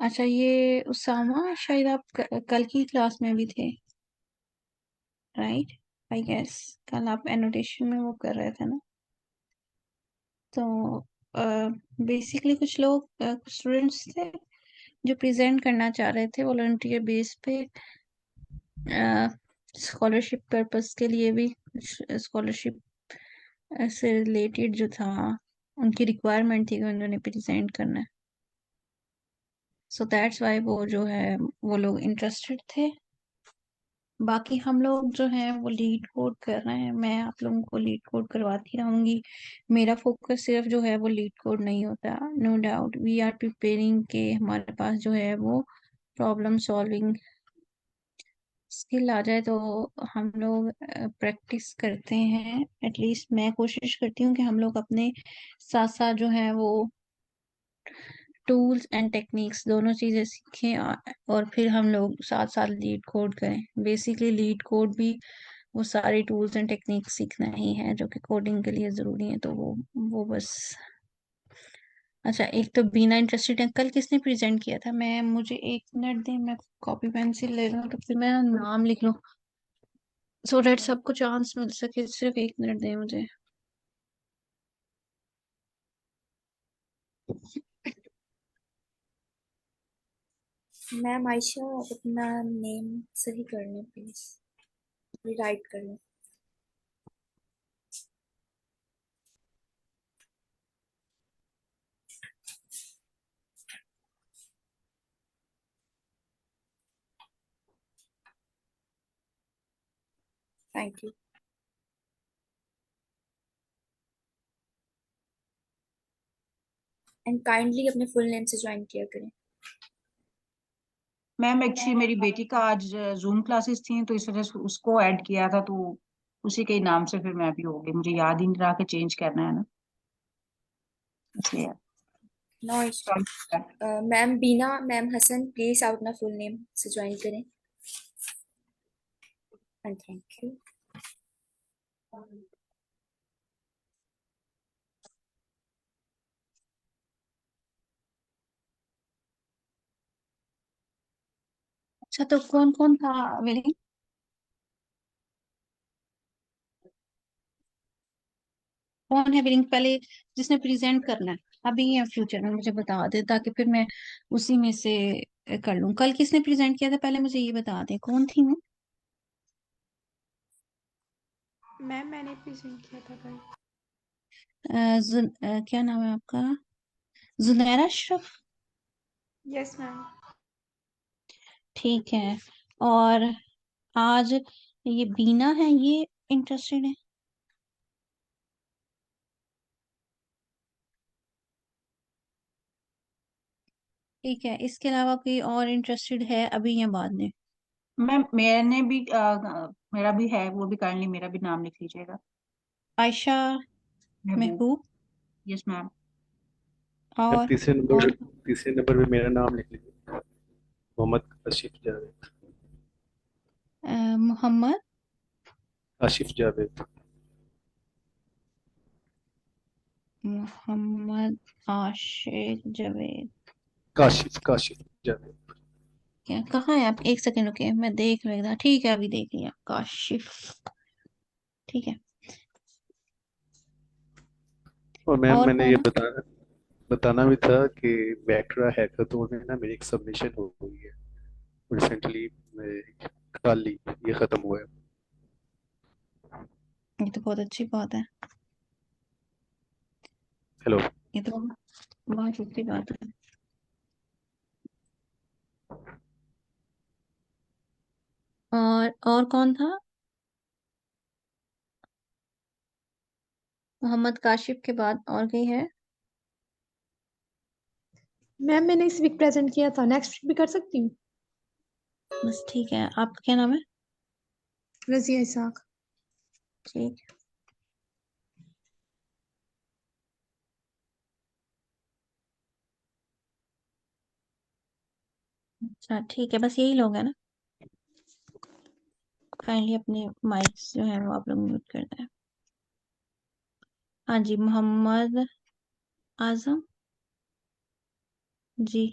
अच्छा, ये उसामा शायद आप कल की क्लास में भी थे, राइट? आई गेस कल आप एनोटेशन में वो कर रहे थे ना। तो बेसिकली कुछ लोग कुछ स्टूडेंट्स थे जो प्रेजेंट करना चाह रहे थे वॉलंटियर बेस पे, स्कॉलरशिप पर्पस के लिए भी, कुछ स्कॉलरशिप से रिलेटेड जो था, उनकी रिक्वायरमेंट थी कि उन्होंने प्रेजेंट करना है। सो दैट्स वाई वो जो है वो लोग इंटरेस्टेड थे। बाकी हम लोग जो हैं वो लीड कोड कर रहे हैं, मैं आप लोगों को लीड कोड करवाती रहूंगी। मेरा फोकस सिर्फ जो है वो लीड कोड नहीं होता, no doubt we are preparing के हमारे पास जो है वो प्रॉब्लम सॉल्विंग स्किल आ जाए, तो हम लोग प्रैक्टिस करते हैं। एटलीस्ट मैं कोशिश करती हूँ कि हम लोग अपने साथ साथ जो है वो टूल्स एंड टेक्निक्स दोनों चीजें सीखें, और फिर हम लोग साथ साथ लीड कोड करें। बेसिकली लीड कोड भी वो सारी टूल्स एंड टेक्निक्स सीखना ही है जो कि कोडिंग के लिए जरूरी है, तो वो बस। अच्छा, एक तो बीना इंटरेस्टेड है। कल किसने प्रेजेंट किया था? मैं मुझे 1 मिनट दें, मैं कॉपी पेंसिल ले लूँ तो फिर मैं नाम लिख लूँ, सो डेट सबको चांस मिल सके। सिर्फ 1 मिनट दें मुझे। मैम आयशा, आप अपना नेम सही कर लें प्लीज, राइट कर लें। Thank you. एंड काइंडली अपने फुल नेम से ज्वाइन किया करें। मैम एक्चुअली मेरी बेटी का आज जूम क्लासेस थी तो इस वजह से उसको ऐड किया था, तो उसी के नाम से फिर मैं भी हो गई, मुझे याद ही नहीं रहा कि चेंज करना है ना, इसलिए। No issue. Ma'am Beena ma'am Hasan, please आप अपना फुल नेम से ज्वाइन करें। And thank you. अच्छा, तो कौन कौन था विलिंग? कौन है विलिंग पहले, जिसने प्रेजेंट करना है अभी या फ्यूचर में? मुझे बता दे ताकि फिर मैं उसी में से कर लूं। कल किसने प्रेजेंट किया था पहले मुझे ये बता दे, कौन थी मैं? मैम मैंने प्रेजेंट किया था कल। क्या नाम है आपका? जुनैरा अशरफ। Yes ma'am. ठीक है। और आज ये बीना है, ये इंटरेस्टेड है? ठीक है, इसके अलावा कोई और इंटरेस्टेड है अभी या बाद में? मैम मैंने भी मेरा भी है, वो भी काइंडली मेरा भी नाम लिख लीजिएगा। आयशा महबूब। महबूब। Yes ma'am. अब और तीसरे नंबर और पे, तीसरे नंबर पे मेरा नाम लिख लीजिए, मोहम्मद आशिफ जावेद। मोहम्मद आशिफ जावेद। मोहम्मद आशिक जावेद। काशिफ काशिफ जावेद। क्या कहाँ है आप? 1 सेकंड रुके, मैं देख लेता। ठीक है, अभी देख लिया, काशिफ। ठीक है। और मैम और मैंने ये कौन है? बताना बताना भी था कि बैक्ट्रा हैकाथॉन में ना मेरी एक सबमिशन हो गई है रिसेंटली, कल ही ये खत्म हुआ है। ये तो बहुत अच्छी बात है। हेलो। ये तो बहुत अच्छी बात है। और कौन था? मोहम्मद काशिफ के बाद और कोई है? मैम मैंने इस वीक प्रेजेंट किया था, नेक्स्ट वीक भी कर सकती हूँ। बस ठीक है। आपका क्या नाम है? रजिया इसाक। ठीक है। अच्छा ठीक है, बस यही लोग हैं ना? काइंडली अपने माइक्स जो है वो आप लोग म्यूट कर दें। हाँ जी, मोहम्मद आजम जी।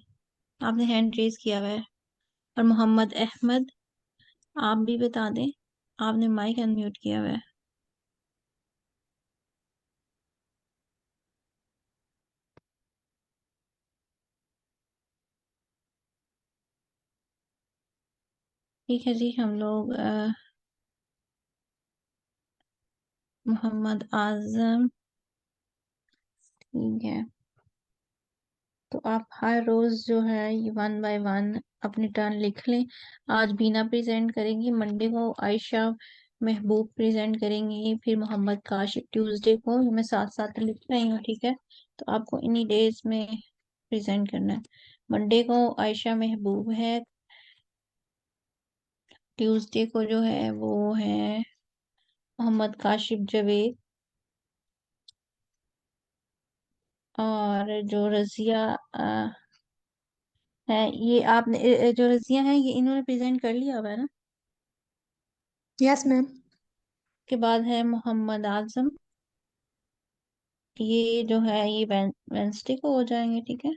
आपने हैंड रेज किया हुआ है। और मोहम्मद अहमद, आप भी बता दें, आपने माइक अनम्यूट किया हुआ है। ठीक है जी, हम लोग मोहम्मद आजम, ठीक है। तो आप हर रोज जो है ये 1 बाय 1 अपनी टर्न लिख लें। आज बीना प्रेजेंट करेंगी, मंडे को आयशा महबूब प्रेजेंट करेंगी, फिर मोहम्मद काशिफ ट्यूसडे को। ये मैं साथ साथ लिख रही हूँ, ठीक है। तो आपको इन्हीं डेज में प्रेजेंट करना है। मंडे को आयशा महबूब है, ट्यूसडे को जो है वो है मोहम्मद काशिफ जावेद, और जो रजिया है, ये आपने जो रजिया है ये इन्होंने प्रेजेंट कर लिया हुआ है ना। Yes ma'am. के बाद है मोहम्मद आजम, ये जो है ये वेंसडे को हो जाएंगे, ठीक है।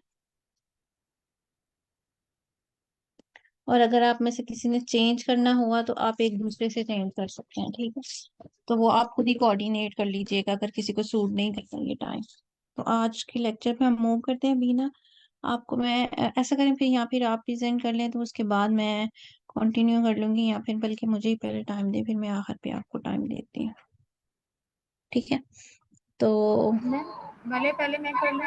और अगर आप में से किसी ने चेंज करना हुआ तो आप एक दूसरे से चेंज कर सकते हैं, ठीक है। तो वो आप खुद ही कोऑर्डिनेट कर लीजिएगा अगर किसी को सूट नहीं करता ये टाइम। तो आज के लेक्चर पे हम मूव करते हैं। बीना, आपको मैं ऐसा करें फिर, या फिर आप प्रेजेंट कर लें तो उसके बाद मैं कंटिन्यू कर लूंगी, या फिर बल्कि मुझे ही पहले टाइम दे, फिर मैं आखिर पे आपको टाइम देती हूँ, ठीक है। तो मैम भले पहले मैं कर लूँ।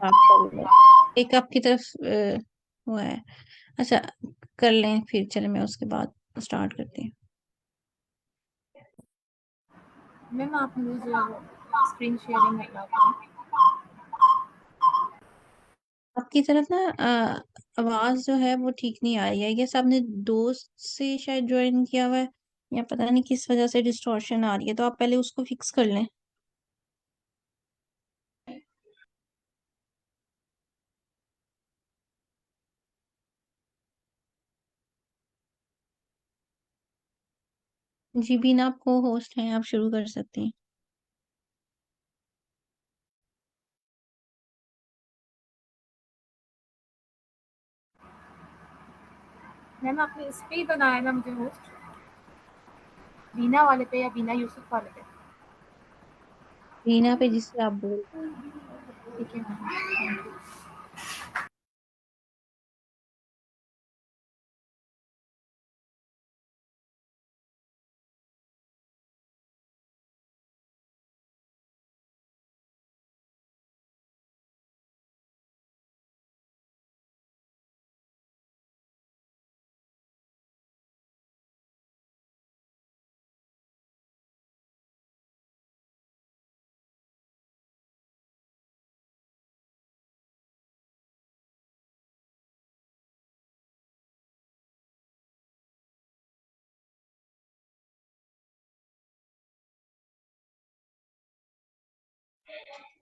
आप कर लें, एक आपकी तरफ वो है। अच्छा, कर लें फिर, चले मैं उसके बाद स्टार्ट करती हूँ। मैम आप मुझे जो स्क्रीन शेयरिंग अलाउ करें। आपकी तरफ ना आवाज जो है वो ठीक नहीं आ रही है। ये सबने दोस्त से शायद ज्वाइन किया हुआ है, या पता नहीं किस वजह से डिस्टॉर्शन आ रही है, तो आप पहले उसको फिक्स कर लें। जी बीना, आप को होस्ट हैं, आप शुरू कर सकते हैं। मैम आपने इस पे ही बनाया ना मुझे होस्ट, बीना वाले पे या बीना यूसुफ वाले पे? बीना पे जिससे आप बोल। ठीक है मैम।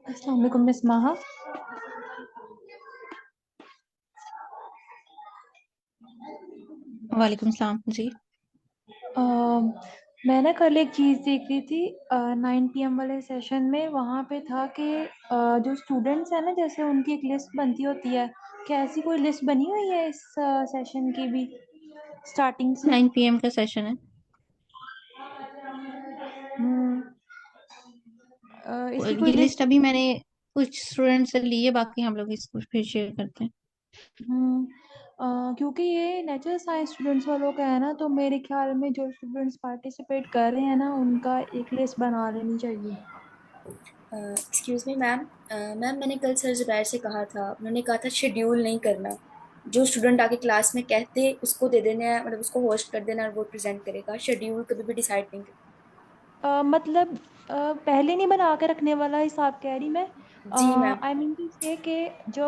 अस्सलाम वालेकुम मिस माहा। वालेकुम सलाम जी। मैं ना कल एक चीज़ देख रही थी 9 PM वाले सेशन में। वहाँ पे था कि जो स्टूडेंट्स हैं ना, जैसे उनकी एक लिस्ट बनती होती है। क्या ऐसी कोई लिस्ट बनी हुई है इस सेशन की भी स्टार्टिंग से? 9 PM का सेशन है। हम्म, इसकी कोई ये लिस्ट लिस्ट? अभी मैंने कुछ स्टूडेंट से ली है, बाकी हम लोग इसको फिर शेयर करते हैं। क्योंकि ये नेचुरल साइंस स्टूडेंट्स वालों का है ना, तो मेरे ख्याल में जो स्टूडेंट्स पार्टिसिपेट कर रहे हैं ना, उनका एक लिस्ट बना लेनी चाहिए। एक्सक्यूज़ मी मैम, मैम मैंने कल सर जुबैर से कहा था, उन्होंने कहा था शेड्यूल नहीं करना, जो स्टूडेंट आके क्लास में कहते उसको दे देना है, मतलब उसको होस्ट कर देना और वो प्रेजेंट करेगा, शेड्यूल कभी भी डिसाइड नहीं करना। मतलब पहले नहीं बना के रखने वाला हिसाब कह रही मैं। जी मैम। आई मीन टू से कि जो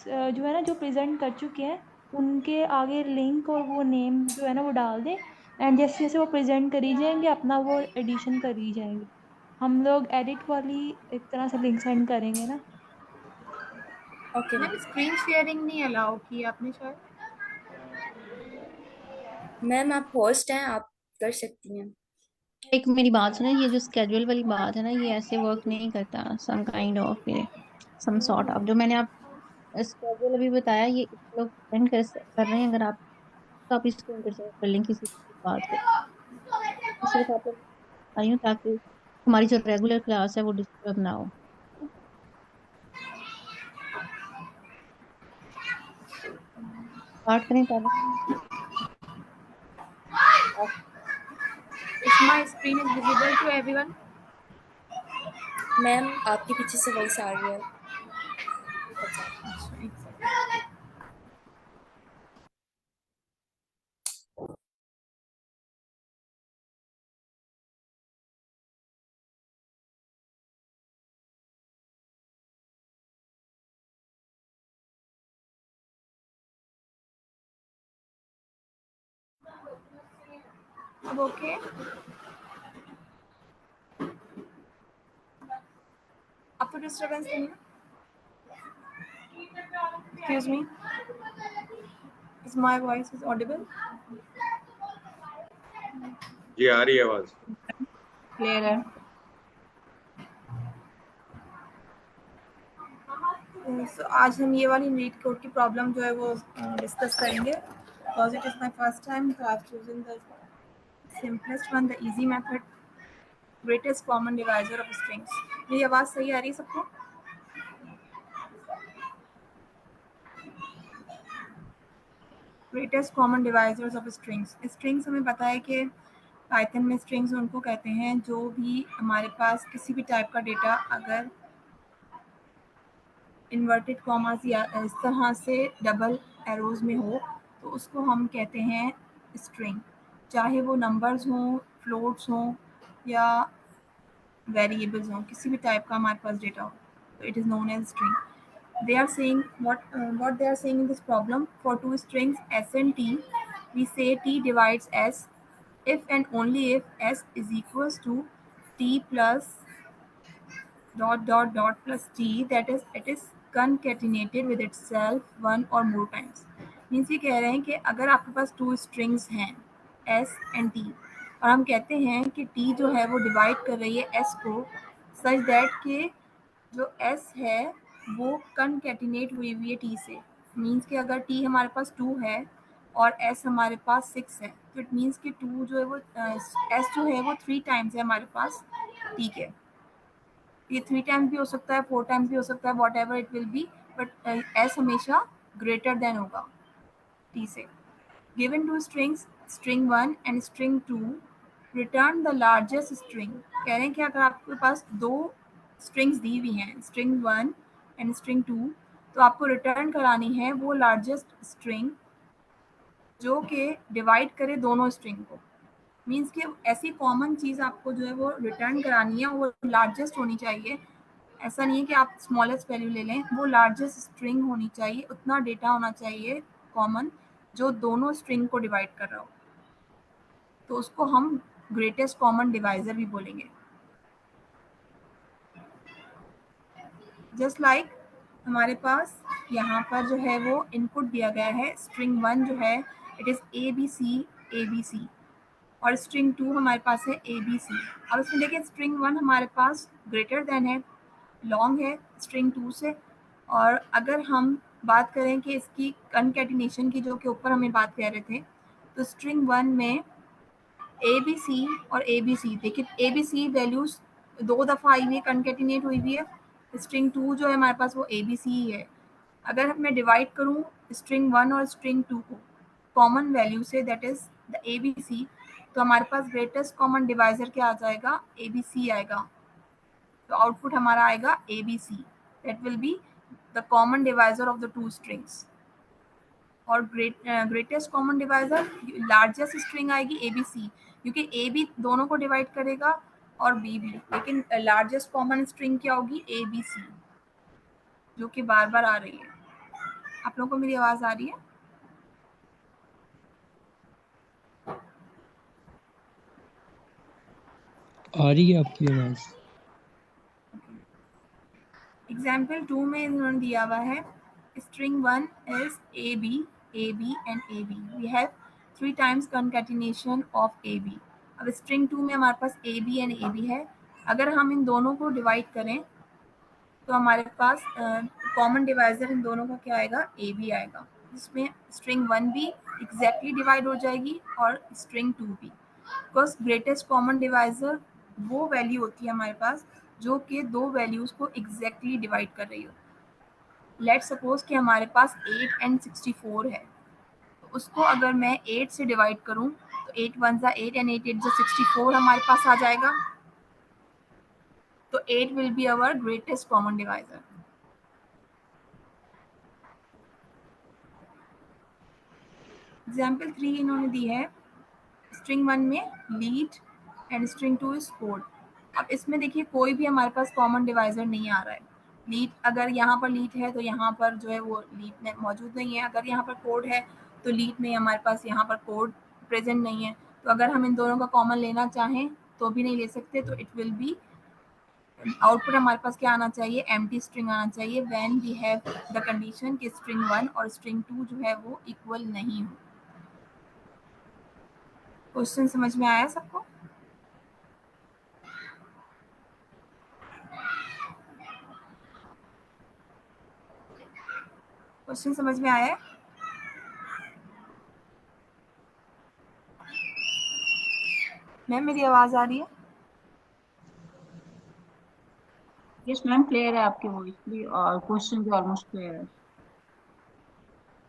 जो है ना, जो प्रेजेंट कर चुके हैं उनके आगे लिंक और वो नेम जो है ना वो डाल दें। एंड जैसे जैसे वो प्रेजेंट करी जाएंगे अपना वो एडिशन करी जाएंगे। हम लोग एडिट वाली एक तरह से लिंक सेंड करेंगे ना। Okay ma'am. स्क्रीन शेयरिंग नहीं अलाउ की आपने शायद। मैम आप होस्ट हैं, आप कर सकती हैं। एक मेरी बात सुने, ये जो स्केड्यूल वाली बात है ना, ये ऐसे वर्क नहीं करता। Some kind of, some sort of, जो मैंने आप स्केड्यूल अभी बताया, ये लोग सेंड कर रहे हैं। अगर आप इसको इंटरसेप्ट कर लें किसी की बात को, तो सिर्फ आप लोग आई हूँ ताकि हमारी जो रेगुलर क्लास है वो डिस्टर्ब ना हो। स्टार्ट करें पहले। Is my screen is visible to everyone? Ma'am आपके पीछे से वॉइस आ रही है। अब ओके? आपको डिस्टर्बेंस नहीं है? Excuse me? Is my voice is audible? जी आ रही है आवाज। क्लियर है। So आज हम ये वाली नीट कोड की प्रॉब्लम जो है वो डिस्कस करेंगे। Because it is my first time, so I've chosen the simplest one, the easy method, greatest common divisor of strings. मेरी आवाज सही आ रही है सबको? Greatest common divisors of strings. Strings हमें पता है कि पाइथन में स्ट्रिंग्स उनको कहते हैं जो भी हमारे पास किसी भी टाइप का डेटा अगर इन्वर्टेड कॉमास या इस तरह से डबल एरोज में हो तो उसको हम कहते हैं स्ट्रिंग, चाहे वो नंबर्स हों, फ्लोट्स हों या वेरिएबल्स हों, किसी भी टाइप का हमारे पास डेटा हो तो it is known as string. They are saying what they are saying in this problem, for two strings s and t, we say t divides s if and only if s is equals to t plus dot dot dot plus t, that is it is concatenated with itself one or more times. Means ये कह रहे हैं कि अगर आपके पास two strings हैं s and t और हम कहते हैं कि t जो है वो डिवाइड कर रही है s को सच दैट कि जो s है वो कनकैटिनेट हुई हुई है t से। मीन्स कि अगर t हमारे पास 2 है और s हमारे पास 6 है तो इट मीन्स कि 2 जो है वो s जो है वो 3 टाइम्स है हमारे पास t के। ये 3 टाइम्स भी हो सकता है, 4 टाइम्स भी हो सकता है, what ever it will B, but s हमेशा ग्रेटर देन होगा t से। Given two strings, string 1 and string 2, return the largest string। कह रहे हैं कि अगर आपके पास दो स्ट्रिंग्स दी हुई हैं, string 1 and string 2, तो आपको रिटर्न करानी है वो लार्जेस्ट स्ट्रिंग जो कि डिवाइड करे दोनों स्ट्रिंग को। मीन्स कि ऐसी कॉमन चीज़ आपको जो है वो रिटर्न करानी है, वो लार्जेस्ट होनी चाहिए। ऐसा नहीं है कि आप स्मॉलेस्ट वैल्यू ले लें, वो लार्जेस्ट स्ट्रिंग होनी चाहिए, उतना डेटा होना चाहिए कॉमन जो दोनों स्ट्रिंग को डिवाइड कर रहा हो, तो उसको हम ग्रेटेस्ट कॉमन डिवाइजर भी बोलेंगे। जस्ट लाइक हमारे पास यहाँ पर जो है वो इनपुट दिया गया है, स्ट्रिंग 1 जो है इट इज़ ABC और स्ट्रिंग 2 हमारे पास है ABC। अब इसमें देखिए स्ट्रिंग 1 हमारे पास ग्रेटर देन है, लॉन्ग है स्ट्रिंग 2 से। और अगर हम बात करें कि इसकी कनकैटिनेशन की, जो कि ऊपर हमें बात कह रहे थे, तो स्ट्रिंग 1 में ABC और ABC, देखिए ABC वैल्यूज 2 दफ़ा आई हुई है, कनकैटिनेट हुई हुई है। स्ट्रिंग 2 जो है हमारे पास वो ABC ही है। अगर मैं डिवाइड करूँ स्ट्रिंग 1 और स्ट्रिंग 2 को कॉमन वैल्यू से, दैट इज द ABC, तो हमारे पास ग्रेटेस्ट कॉमन डिवाइजर क्या आ जाएगा, ABC आएगा। तो आउटपुट हमारा आएगा ABC, that will be the common divisor of the two strings. और greatest common divisor largest string आएगी ABC, क्योंकि A भी दोनों को डिवाइड करेगा और B भी, लेकिन लार्जेस्ट कॉमन स्ट्रिंग क्या होगी, ABC, जो कि बार बार आ रही है। आप लोगों को मेरी आवाज आ रही है? आ रही है आपकी आवाज। एग्जाम्पल 2 में इन्होंने दिया हुआ है string 1 is AB, AB and AB। We have 3 times concatenation of AB। अब स्ट्रिंग 2 में हमारे पास AB एंड AB है। अगर हम इन दोनों को डिवाइड करें तो हमारे पास कॉमन डिवाइजर इन दोनों का क्या आएगा, ए बी आएगा, जिसमें स्ट्रिंग 1 भी एग्जैक्टली डिवाइड हो जाएगी और स्ट्रिंग 2 भी, बिकॉज ग्रेटेस्ट कॉमन डिवाइजर वो वैल्यू होती है हमारे पास जो कि दो वैल्यूज को एग्जैक्टली डिवाइड कर रही हो। लेट सपोज कि हमारे पास 8 एंड 64 है, तो उसको अगर मैं 8 से डिवाइड करूं तो 8 1 जा 8 एंड 8 8 जा 64 हमारे पास आ जाएगा। तो 8 will be our greatest common divisor. Example 3 इन्होंने दी है, स्ट्रिंग 1 में lead and string 2 is code. अब इसमें देखिए कोई भी हमारे पास कॉमन डिवाइजर नहीं आ रहा है। लीड, अगर यहाँ पर लीड है तो यहाँ पर जो है वो लीड में मौजूद नहीं है, अगर यहाँ पर कोड है तो लीड में हमारे पास यहाँ पर कोड प्रेजेंट नहीं है। तो अगर हम इन दोनों का कॉमन लेना चाहें तो भी नहीं ले सकते, तो इट विल बी आउटपुट हमारे पास क्या आना चाहिए, एम्प्टी स्ट्रिंग आना चाहिए when we have the condition कि स्ट्रिंग 1 और स्ट्रिंग 2 जो है वो इक्वल नहीं हो। क्वेश्चन समझ में आया सबको? क्वेश्चन समझ में आया है? मैम मेरी आवाज आ रही है? यस मैम, क्लियर है आपकी वॉइस भी और क्वेश्चन भी ऑलमोस्ट क्लियर है।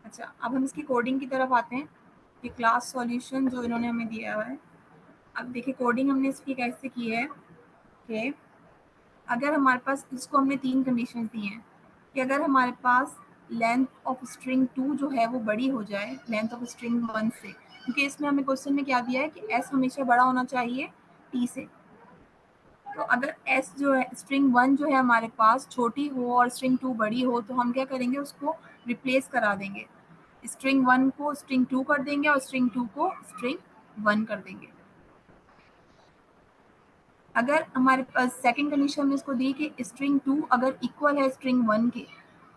अच्छा, अब हम इसकी कोडिंग की तरफ आते हैं कि क्लास सॉल्यूशन जो इन्होंने हमें दिया हुआ है। अब देखिए कोडिंग हमने इसकी कैसे की है कि अगर हमारे पास, इसको हमने 3 कंडीशन दी हैं कि अगर हमारे पास लेंथ ऑफ स्ट्रिंग 2 जो है वो बड़ी हो जाए लेंथ ऑफ स्ट्रिंग 1 से, क्योंकि इसमें हमें क्वेश्चन में क्या दिया है कि एस हमेशा बड़ा होना चाहिए टी से। तो अगर एस जो है स्ट्रिंग 1 जो है हमारे पास छोटी हो और स्ट्रिंग 2 बड़ी हो, तो हम क्या करेंगे, उसको रिप्लेस करा देंगे, स्ट्रिंग 1 को स्ट्रिंग 2 कर देंगे और स्ट्रिंग 2 को स्ट्रिंग 1 कर देंगे। अगर हमारे पास सेकंड कंडीशन में इसको दी कि स्ट्रिंग 2 अगर इक्वल है स्ट्रिंग 1 के,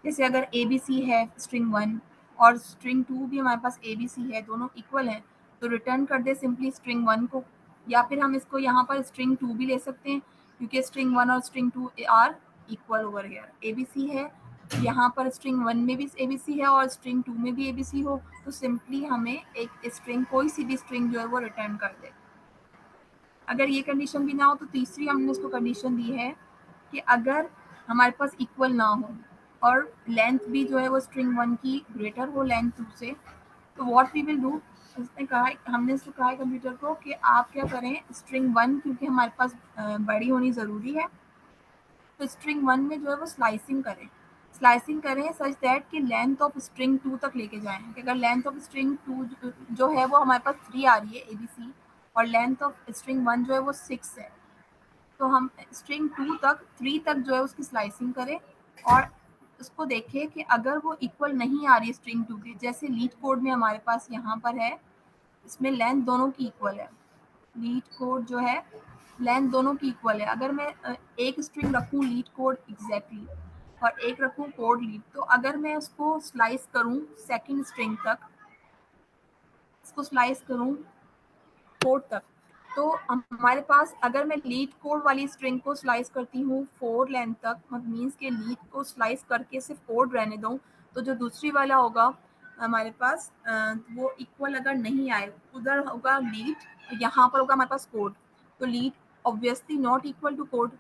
जैसे अगर ए बी सी है स्ट्रिंग 1 और स्ट्रिंग 2 भी हमारे पास ए बी सी है, दोनों इक्वल हैं, तो रिटर्न कर दे सिंपली स्ट्रिंग 1 को। या फिर हम इसको यहाँ पर स्ट्रिंग 2 भी ले सकते हैं, क्योंकि स्ट्रिंग 1 और string 2 are equal over here. A B C है, यहाँ पर स्ट्रिंग 1 में भी ए बी सी है और स्ट्रिंग 2 में भी ए बी सी हो, तो सिंपली हमें एक स्ट्रिंग, कोई सी भी स्ट्रिंग जो है वो रिटर्न कर दे। अगर ये कंडीशन भी ना हो तो तीसरी हमने इसको कंडीशन दी है कि अगर हमारे पास इक्वल ना हो और लेंथ भी जो है वो स्ट्रिंग 1 की ग्रेटर हो लेंथ 2 से, तो व्हाट वी विल डू, उसने कहा, हमने इसको कहा है कंप्यूटर को कि आप क्या करें, स्ट्रिंग 1 क्योंकि हमारे पास बड़ी होनी ज़रूरी है, तो स्ट्रिंग 1 में जो है वो स्लाइसिंग करें सच दैट कि लेंथ ऑफ स्ट्रिंग 2 तक लेके जाएं। कि अगर लेंथ ऑफ स्ट्रिंग 2 जो है वो हमारे पास 3 आ रही है ए बी सी, और लेंथ ऑफ स्ट्रिंग 1 जो है वो 6 है, तो हम स्ट्रिंग 2 तक 3 तक जो है उसकी स्लाइसिंग करें और उसको देखें कि अगर वो इक्वल नहीं आ रही है स्ट्रिंग 2 के, जैसे लीड कोड में हमारे पास यहाँ पर है, इसमें लेंथ दोनों की इक्वल है, लीड कोड जो है लेंथ दोनों की इक्वल है। अगर मैं एक स्ट्रिंग रखूँ लीड कोड एग्जैक्टली और एक रखूँ कोड लीड, तो अगर मैं उसको स्लाइस करूँ सेकंड स्ट्रिंग तक, इसको स्लाइस करूँ कोड तक, तो हमारे पास अगर मैं लीड कोड वाली स्ट्रिंग को स्लाइस करती हूँ 4 लेंथ तक, मतलब मीन्स के लीड को स्लाइस करके सिर्फ कोड रहने दूँ, तो जो दूसरी वाला होगा हमारे पास वो इक्वल अगर नहीं आए, उधर होगा लीड, यहाँ पर होगा हमारे पास कोड, तो lead obviously not equal to code.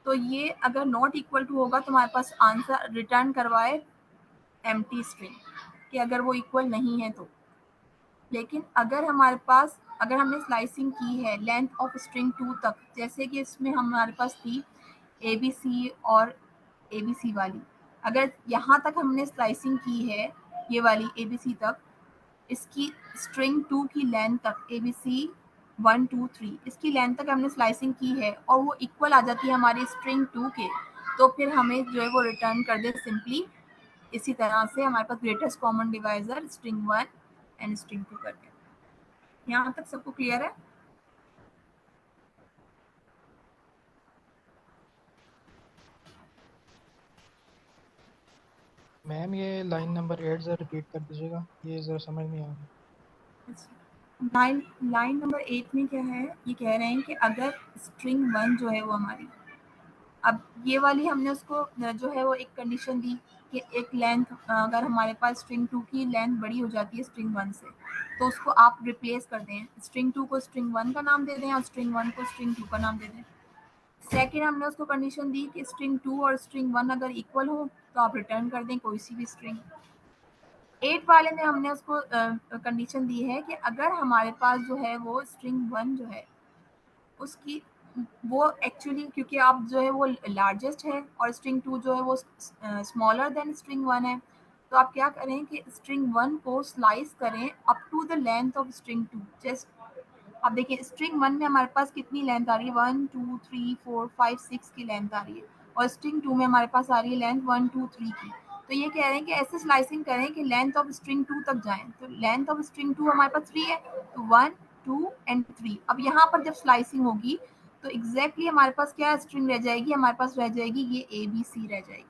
तो ये अगर नॉट इक्वल टू होगा तो हमारे पास आंसर रिटर्न करवाए एम्प्टी स्ट्रिंग, कि अगर वो इक्वल नहीं है तो। लेकिन अगर हमारे पास, अगर हमने स्लाइसिंग की है लेंथ ऑफ स्ट्रिंग 2 तक, जैसे कि इसमें हमारे पास थी ए बी सी और ए बी सी वाली, अगर यहाँ तक हमने स्लाइसिंग की है ये वाली ए बी सी तक, इसकी स्ट्रिंग 2 की लेंथ तक ए बी सी 1 2 3 इसकी लेंथ तक हमने स्लाइसिंग की है और वो इक्वल आ जाती है हमारी स्ट्रिंग 2 के, तो फिर हमें जो है वो रिटर्न कर दे सिंपली। इसी तरह से हमारे पास greatest common divisor string 1 and string 2 करके। यहाँ तक सबको क्लियर है? मैम ये लाइन नंबर 8 जरा रिपीट कर दीजिएगा, ये जरा समझ नहीं आ रहा। लाइन नंबर 8 में क्या है, ये कह रहे हैं कि अगर स्ट्रिंग 1 जो है वो हमारी अब ये वाली हमने उसको जो है वो एक कंडीशन दी कि एक लेंथ, अगर हमारे पास स्ट्रिंग 2 की लेंथ बड़ी हो जाती है स्ट्रिंग 1 से, तो उसको आप रिप्लेस कर दें, स्ट्रिंग 2 को स्ट्रिंग 1 का नाम दे दें और स्ट्रिंग 1 को स्ट्रिंग 2 का नाम दे दें। सेकेंड हमने उसको कंडीशन दी कि स्ट्रिंग 2 और स्ट्रिंग 1 अगर इक्वल हो तो आप रिटर्न कर दें कोई सी भी स्ट्रिंग। 8 वाले में हमने उसको कंडीशन दी है कि अगर हमारे पास जो है वो स्ट्रिंग 1 जो है उसकी वो एक्चुअली, क्योंकि आप जो है वो लार्जेस्ट है और स्ट्रिंग 2 जो है वो स्मॉलर देन स्ट्रिंग 1 है, तो आप क्या करें कि स्ट्रिंग 1 को स्लाइस करें up to the length of string 2। Just अब देखिए स्ट्रिंग 1 में हमारे पास कितनी लेंथ आ रही है, 1 2 3 4 5 6 की लेंथ आ रही है, और स्ट्रिंग 2 में हमारे पास आ रही है लेंथ 1 2 3 की। तो ये कह रहे हैं कि ऐसे स्लाइसिंग करें कि लेंथ ऑफ स्ट्रिंग 2 तक जाएं। तो लेंथ ऑफ स्ट्रिंग 2 हमारे पास 3 है, तो 1 2 एंड 3। अब यहाँ पर जब स्लाइसिंग होगी तो एग्जैक्टली हमारे पास क्या स्ट्रिंग रह जाएगी, हमारे पास रह जाएगी ये ABC रह जाएगी।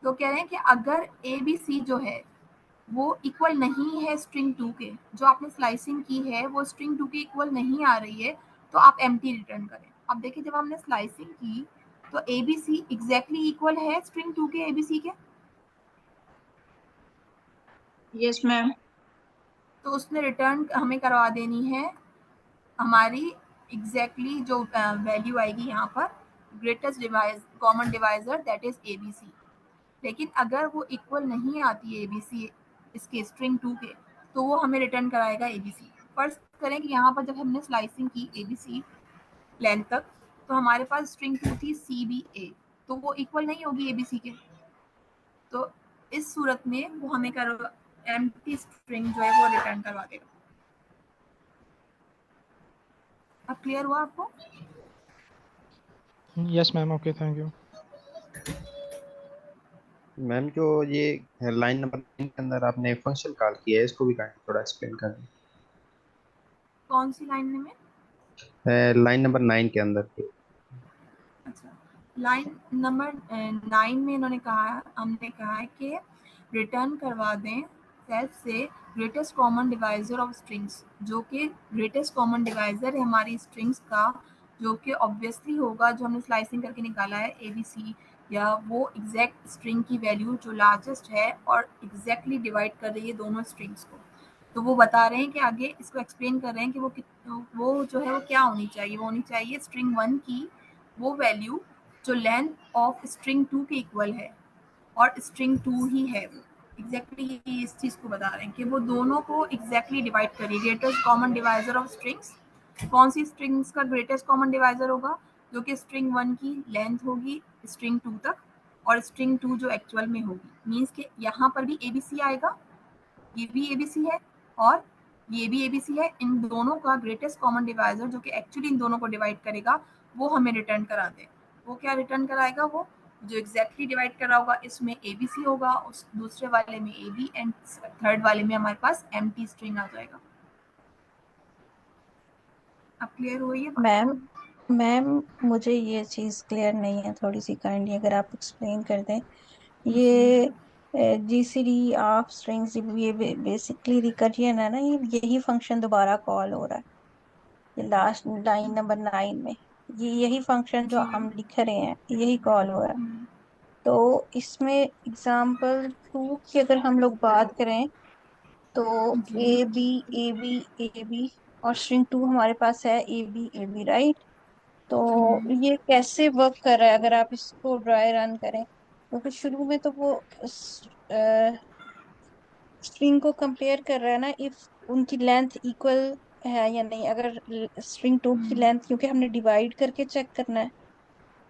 तो कह रहे हैं कि अगर ABC जो है वो इक्वल नहीं है स्ट्रिंग 2 के, जो आपने स्लाइसिंग की है वो स्ट्रिंग 2 के इक्वल नहीं आ रही है, तो आप एम्प्टी रिटर्न करें। अब देखिए जब हमने स्लाइसिंग की तो ABC एग्जैक्टली इक्वल है स्ट्रिंग 2 के ABC के, यस मैम। तो उसने रिटर्न हमें करवा देनी है हमारी एग्जैक्टली जो वैल्यू आएगी यहाँ पर, greatest common divisor that is ABC। लेकिन अगर वो इक्वल नहीं आती है ABC इसके स्ट्रिंग 2 के, तो वो हमें रिटर्न कराएगा ABC। फर्ज करें कि यहाँ पर जब हमने स्लाइसिंग की ABC लेंथ तक, तो हमारे पास स्ट्रिंग 2 थी CBA, तो वो इक्वल नहीं होगी ABC के, तो इस सूरत में वो हमें एम्प्टी स्ट्रिंग जो है वो रिटर्न करवा देगा। अब क्लियर हुआ आपको? Yes ma'am, okay, thank you. Ma'am जो ये लाइन नंबर 9 के अंदर आपने फंक्शन कॉल किया है, इसको भी थोड़ा एक्सप्लेन कर कौन सी लाइन में? दें। लाइन नंबर 9 के अंदर। अच्छा, लाइन नंबर 9 में हमने कहा है कि रिटर्न करवा दें सेल्फ से greatest common divisor of strings, जो कि ग्रेटेस्ट कॉमन डिवाइजर है हमारी स्ट्रिंग्स का, जो कि ऑब्वियसली होगा जो हमने स्लाइसिंग करके निकाला है ABC, या वो एग्जैक्ट स्ट्रिंग की वैल्यू जो लार्जेस्ट है और एग्जैक्टली डिवाइड कर रही है दोनों स्ट्रिंग्स को। तो वो बता रहे हैं कि आगे इसको एक्सप्लेन कर रहे हैं कि वो जो है वो क्या होनी चाहिए, वो होनी चाहिए स्ट्रिंग 1 की वो वैल्यू जो लेंथ ऑफ स्ट्रिंग 2 के इक्वल है, और स्ट्रिंग 2 ही है वो एग्जैक्टली इस चीज को बता रहे हैं कि वो दोनों को एग्जैक्टली डिवाइड करिए। Greatest common divisor of strings, कौन सी स्ट्रिंग्स का ग्रेटेस्ट कॉमन डिवाइजर होगा, जो कि स्ट्रिंग 1 की लेंथ होगी स्ट्रिंग 2 तक, और स्ट्रिंग 2 जो एक्चुअल में होगी, मीन्स कि यहाँ पर भी ABC आएगा, ये भी ABC है और ये भी ABC है। इन दोनों का ग्रेटेस्ट कॉमन डिवाइजर जो कि एक्चुअली इन दोनों को डिवाइड करेगा वो हमें रिटर्न करा दे। वो क्या रिटर्न कराएगा, वो जो एग्जैक्टली डिवाइड करा होगा इसमें ABC होगा, उस दूसरे वाले में AB, एंड थर्ड वाले में हमारे पास एम्प्टी स्ट्रिंग आ जाएगा। अब क्लियर हुई है बात? मैम मैम मुझे ये चीज क्लियर नहीं है, थोड़ी सी काइंडली अगर आप एक्सप्लेन कर दें। ये GCD ऑफ स्ट्रिंग्स, ये बेसिकली रिकरियन है ना, ये यही फंक्शन दोबारा कॉल हो रहा है, ये लास्ट लाइन नंबर 9 में ये यही फंक्शन जो जी हम लिख रहे हैं यही कॉल हो रहा है। तो इसमें एग्जाम्पल 2 की अगर हम लोग बात करें तो जी AB और स्ट्रिंग 2 हमारे पास है AB राइट। तो ये कैसे वर्क कर रहा है अगर आप इसको ड्राई रन करें, क्योंकि शुरू में तो वो स्ट्रिंग को कंपेयर कर रहा है ना, इफ उनकी लेंथ इक्वल है या नहीं। अगर स्ट्रिंग 2 की लेंथ, क्योंकि हमने डिवाइड करके चेक करना है,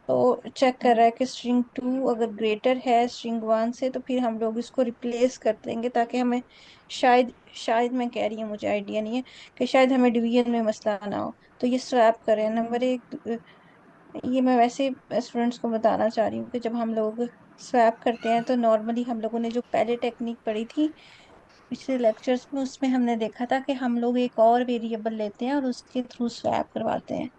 तो चेक कर रहा है कि स्ट्रिंग 2 अगर ग्रेटर है स्ट्रिंग 1 से, तो फिर हम लोग इसको रिप्लेस कर देंगे, ताकि हमें शायद शायद मैं कह रही हूँ, मुझे आइडिया नहीं है, कि शायद हमें डिवीजन में मसला ना हो, तो ये स्वैप करें। नंबर 1, ये मैं वैसे स्टूडेंट्स को बताना चाह रही हूँ कि जब हम लोग स्वैप करते हैं तो नॉर्मली हम लोगों ने जो पहले टेक्निक पढ़ी थी पिछले लेक्चर्स में, उसमें हमने देखा था कि हम लोग एक और वेरिएबल लेते हैं और उसके थ्रू स्वैप करवाते हैं।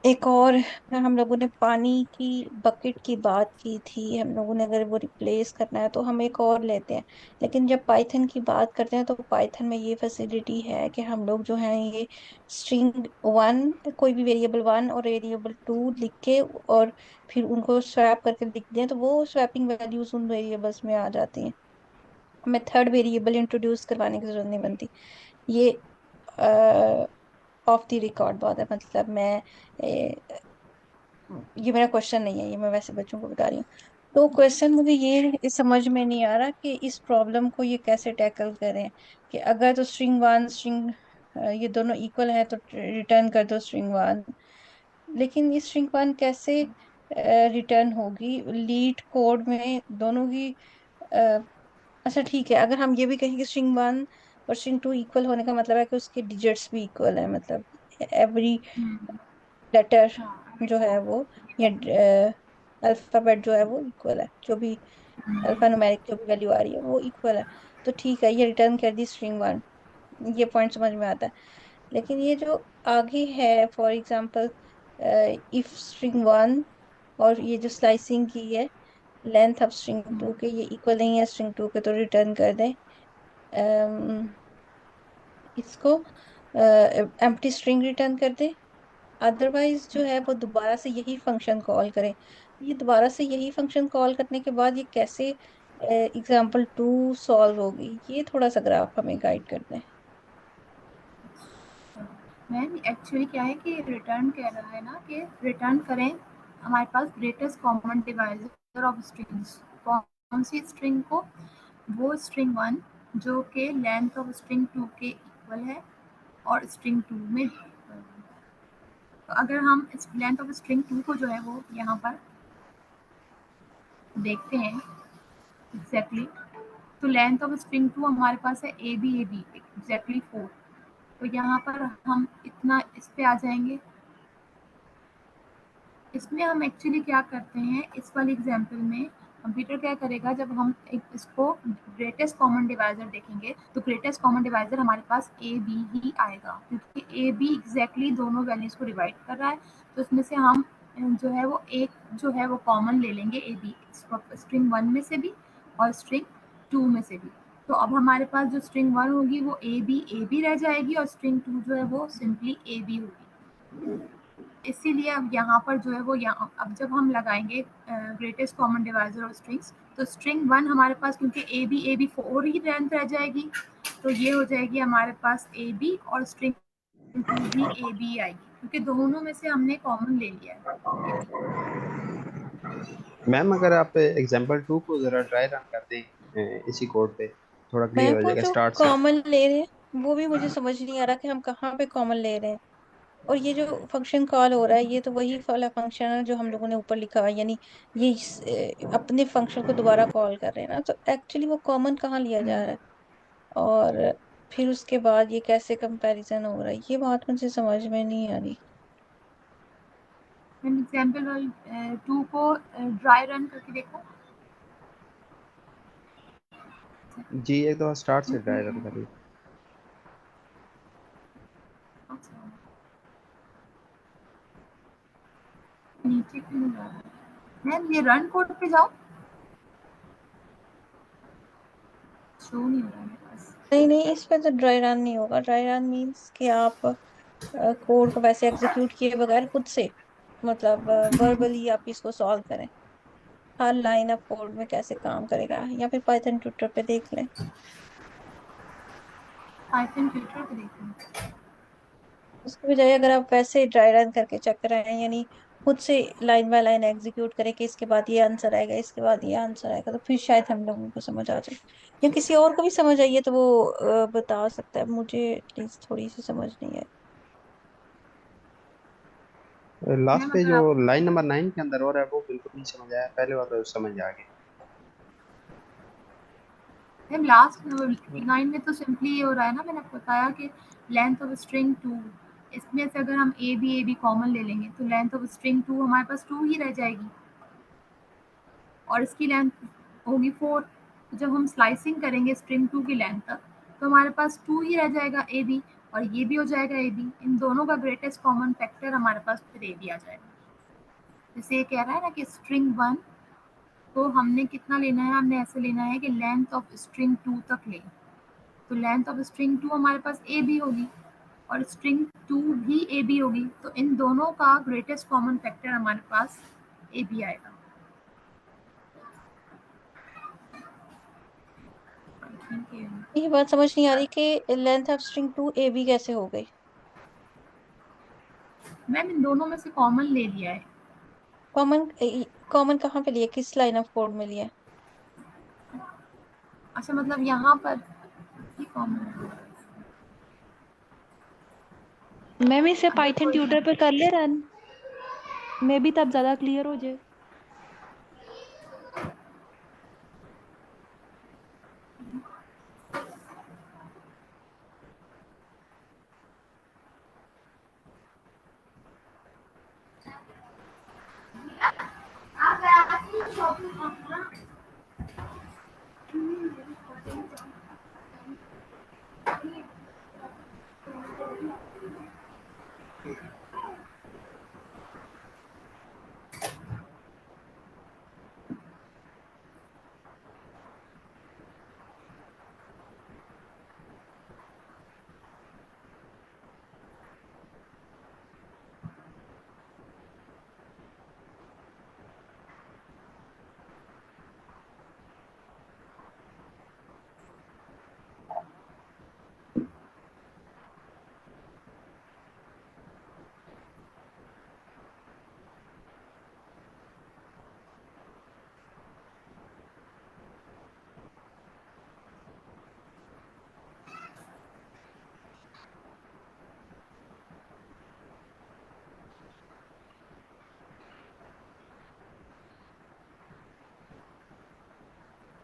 एक और, हम लोगों ने पानी की बकेट की बात की थी, हम लोगों ने अगर वो रिप्लेस करना है तो हम एक और लेते हैं। लेकिन जब पाइथन की बात करते हैं तो पाइथन में ये फैसिलिटी है कि हम लोग जो है ये स्ट्रिंग वन, कोई भी वेरिएबल वन और वेरिएबल टू लिख के और फिर उनको स्वैप करके लिख दें तो वो स्वैपिंग वैल्यूज उन वेरिएबल्स में आ जाती हैं। हमें थर्ड वेरिएबल इंट्रोड्यूस करवाने की जरूरत नहीं बनती। ये ऑफ द रिकॉर्ड बात है, मतलब मैं ये मेरा क्वेश्चन नहीं है, ये मैं वैसे बच्चों को बता रही हूँ। तो क्वेश्चन मुझे ये समझ में नहीं आ रहा कि इस प्रॉब्लम को ये कैसे टैकल करें, कि अगर तो स्ट्रिंग वन स्ट्रिंग ये दोनों इक्वल है तो रिटर्न कर दो स्ट्रिंग वन। लेकिन ये स्ट्रिंग वन कैसे रिटर्न होगी लीड कोड में दोनों की? अ, अच्छा ठीक है, अगर हम ये भी कहें कि स्ट्रिंग वन और स्ट्रिंग टू इक्वल होने का मतलब है कि उसके डिजिट्स भी इक्वल है, मतलब एवरी लेटर हाँ जो है वो, या अल्फाबेट जो है वो इक्वल है, जो भी अल्फा न्यूमेरिक जो भी वैल्यू आ रही है वो इक्वल है, तो ठीक है ये रिटर्न कर दी स्ट्रिंग वन। ये पॉइंट समझ में आता है। लेकिन ये जो आगे है, for example if string one और ये जो स्लाइसिंग की है लेंथ ऑफ स्ट्रिंग टू के ये इक्वल नहीं है स्ट्रिंग टू के तो रिटर्न कर दें इसको एम्प्टी स्ट्रिंग रिटर्न कर दें। अदरवाइज जो है वो दोबारा से यही फंक्शन कॉल करें। ये दोबारा से यही फंक्शन कॉल करने के बाद ये कैसे एग्जाम्पल टू सॉल्व होगी, ये थोड़ा सा ग्राफ हमें गाइड कर दें। मैम एक्चुअली क्या है कि रिटर्न कह रहा है ना कि रिटर्न करें हमारे पास greatest common divisor of strings. कौन सी स्ट्रिंग को? वो स्ट्रिंग वन जो कि लेंथ ऑफ स्ट्रिंग टू के इक्वल है और स्ट्रिंग टू में तो अगर हम इस लेंथ ऑफ स्ट्रिंग टू को जो है वो यहाँ पर देखते हैं एग्जैक्टली, तो लेंथ ऑफ स्ट्रिंग टू हमारे पास है ए बी एग्जैक्टली 4। तो यहाँ पर हम इतना इस पे आ जाएंगे। इसमें हम एक्चुअली क्या करते हैं, इस वाले एग्जांपल में कंप्यूटर क्या करेगा, जब हम इसको ग्रेटेस्ट कॉमन डिवाइजर देखेंगे तो ग्रेटेस्ट कॉमन डिवाइजर हमारे पास ए बी ही आएगा, क्योंकि ए बी एग्जैक्टली दोनों वैल्यूज को डिवाइड कर रहा है। तो उसमें से हम जो है वो एक जो है वो कॉमन ले लेंगे ए बी, स्ट्रिंग वन में से भी और स्ट्रिंग टू में से भी। तो अब हमारे पास जो स्ट्रिंग वन होगी वो ए बी रह जाएगी और स्ट्रिंग टू जो है वो सिंपली ए बी होगी। इसीलिए अब यहाँ पर जो है वो यहाँ अब जब हम लगाएंगे ग्रेटेस्ट कॉमन डिवाइजर और स्ट्रिंग्स, तो स्ट्रिंग वन हमारे पास क्योंकि ए बी 4 ही लेंथ रह जाएगी, तो ये हो जाएगी हमारे पास ए बी और स्ट्रिंग टू भी ए बी आएगी, क्योंकि दोनों में से हमने कॉमन ले लिया है ए बी। मैम अगर आप एग्जांपल 2 को जरा ट्राई रन कर दें इसी कोड पे, थोड़ा मैं क्लियर हो वो जाएगा जो स्टार्ट से। कॉमन ले रहे हैं वो भी मुझे समझ नहीं आ रहा कि हम कहाँ पे कॉमन ले रहे हैं। और ये जो फंक्शन कॉल हो रहा है ये तो वही वाला फंक्शन है जो हम लोगों ने ऊपर लिखा हुआ है, यानी ये अपने फंक्शन को दोबारा कॉल कर रहे हैं ना, तो एक्चुअली वो कॉमन कहाँ लिया जा रहा है और फिर उसके बाद ये कैसे कंपैरिजन हो रहा है, ये बात मुझे समझ में नहीं आ रही। एग्जाम्पल 2 को ड्राई रन करके देखो। जी एक दफा स्टार्ट से ट्राई रन करिए। अच्छा, नीचे क्यों नहीं जा रहा है? मैम ये रन कोड पे जाओ, शो नहीं हो रहा है मेरे पास। नहीं नहीं, इस पे तो ड्राई रन नहीं होगा। ड्राई रन मीन्स कि आप कोड को वैसे एग्जीक्यूट किए बगैर खुद से, मतलब वर्बली आप इसको सॉल्व करें। हर लाइन ऑफ कोड में कैसे काम करेगा, या फिर पाइथन ट्यूटर पे देख लें। पाइथन ट्यूटर पे देखो। उसके बजाय अगर आप वैसे ड्राई रन करके चेक कराएं, यानी खुद से लाइन बाय लाइन एग्जीक्यूट करें कि इसके बाद ये आंसर आएगा इसके बाद ये आंसर आएगा, तो फिर शायद हम लोगों को समझ आ जाए। या किसी और को भी समझ आई है तो वो बता सकता है, मुझे एटलीस्ट थोड़ी सी समझ नहीं आई। लास्ट मैम पे अगर जो आपको लाइन नंबर 9 के अंदर हो रहा है वो बिल्कुल नहीं समझ आया, पहले बार तो समझ आ गया। मैम लास्ट लाइन में तो सिंपली ये हो रहा है ना, मैंने आपको बताया कि लेंथ ऑफ स्ट्रिंग 2, इसमें से अगर हम ए बी कॉमन ले लेंगे तो लेंथ ऑफ स्ट्रिंग 2 हमारे पास 2 ही रह जाएगी और इसकी लेंथ होगी 4। तो जब हम स्लाइसिंग करेंगे स्ट्रिंग 2 की लेंथ तक तो हमारे पास 2 ही रह जाएगा ए बी। और ये भी हो जाएगा ए बी। इन दोनों का ग्रेटेस्ट कॉमन फैक्टर हमारे पास फिर ए बी आ जाएगा। जैसे ये कह रहा है ना कि स्ट्रिंग 1 तो हमने कितना लेना है, हमने ऐसे लेना है कि लेंथ ऑफ स्ट्रिंग 2 तक ले। तो लेंथ ऑफ स्ट्रिंग 2 हमारे पास ए बी होगी और स्ट्रिंग 2 भी ए बी होगी। तो इन दोनों का ग्रेटेस्ट कॉमन फैक्टर हमारे पास ए बी आएगा। ये बात समझ नहीं आ रही कि length of string 2 A B कैसे हो गई। मैम इन दोनों में से कॉमन ले लिया है। कॉमन कॉमन कहाँ पे लिया, किस लाइन ऑफ कोड में लिया? अच्छा मतलब यहाँ पर ये कॉमन मैम इसे पाइथन ट्यूटर पे कर ले रन, मे भी तब ज्यादा क्लियर हो जाए।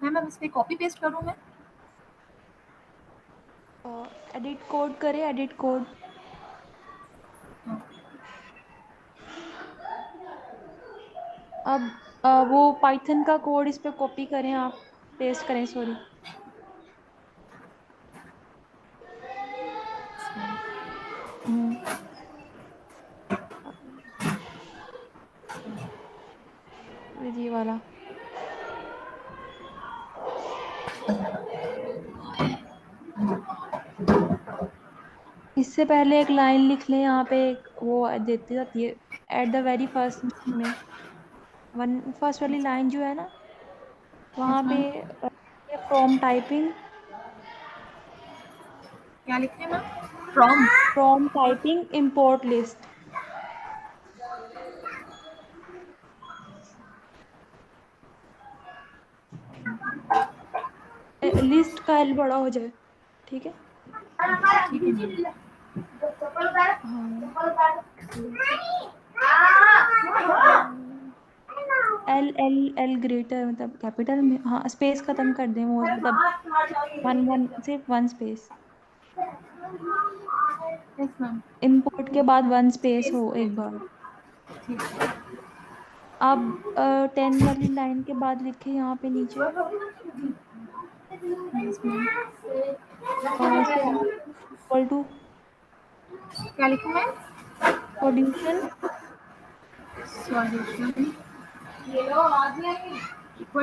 मैम अब इसमें कॉपी पेस्ट करूँ मैं? एडिट कोड करें, एडिट कोड। अब वो पाइथन का कोड इस पे कॉपी करें आप, पेस्ट करें, सॉरी। ये वाला इससे पहले एक लाइन लिख लें, यहाँ पे एक वो देती जाती है एट द वेरी फर्स्ट में, फर्स्ट वाली लाइन जो है ना वहाँ पे फ्रॉम टाइपिंग, क्या लिखे ma'am? From typing import list. List का एल बड़ा हो जाए, ठीक है? एल एल एल ग्रेटर मतलब कैपिटल में, हाँ स्पेस खत्म कर दें, वो मतलब वन सिर्फ वन स्पेस। इंपोर्ट के बाद वन स्पेस हो एक बार। अब 10 वाली लाइन के बाद लिखे यहाँ पे नीचे इक्वल टू, क्या लिखूं मैं? Solution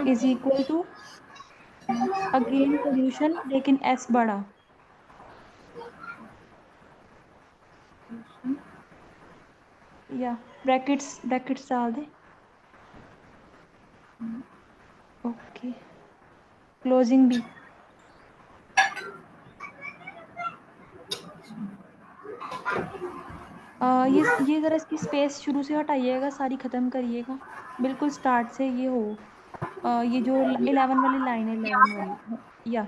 is equal to again solution लेकिन एस बड़ा, या ब्रैकेट्स डाल दे। ओके, क्लोजिंग भी। ये जरा इसकी स्पेस शुरू से हटाइएगा, सारी खत्म करिएगा, बिल्कुल स्टार्ट से ये हो। ये जो 11 वाली लाइन है, 11 वाली, या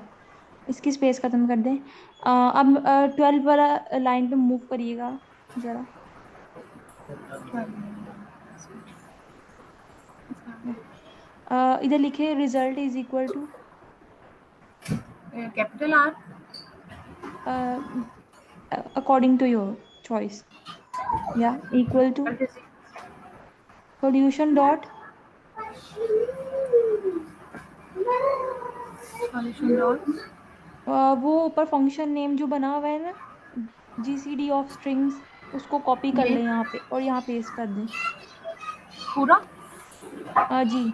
इसकी स्पेस खत्म कर दें। अब 12 वाला लाइन पे मूव करिएगा जरा। इधर लिखे result is equal to capital R according to your choice, या इक्वल टू सॉल्यूशन डॉट वो ऊपर फंक्शन नेम जो बना हुआ है ना, GCD ऑफ स्ट्रिंग्स, उसको कॉपी कर ये लें यहाँ पे और यहाँ पेस्ट कर दें। पूरा जी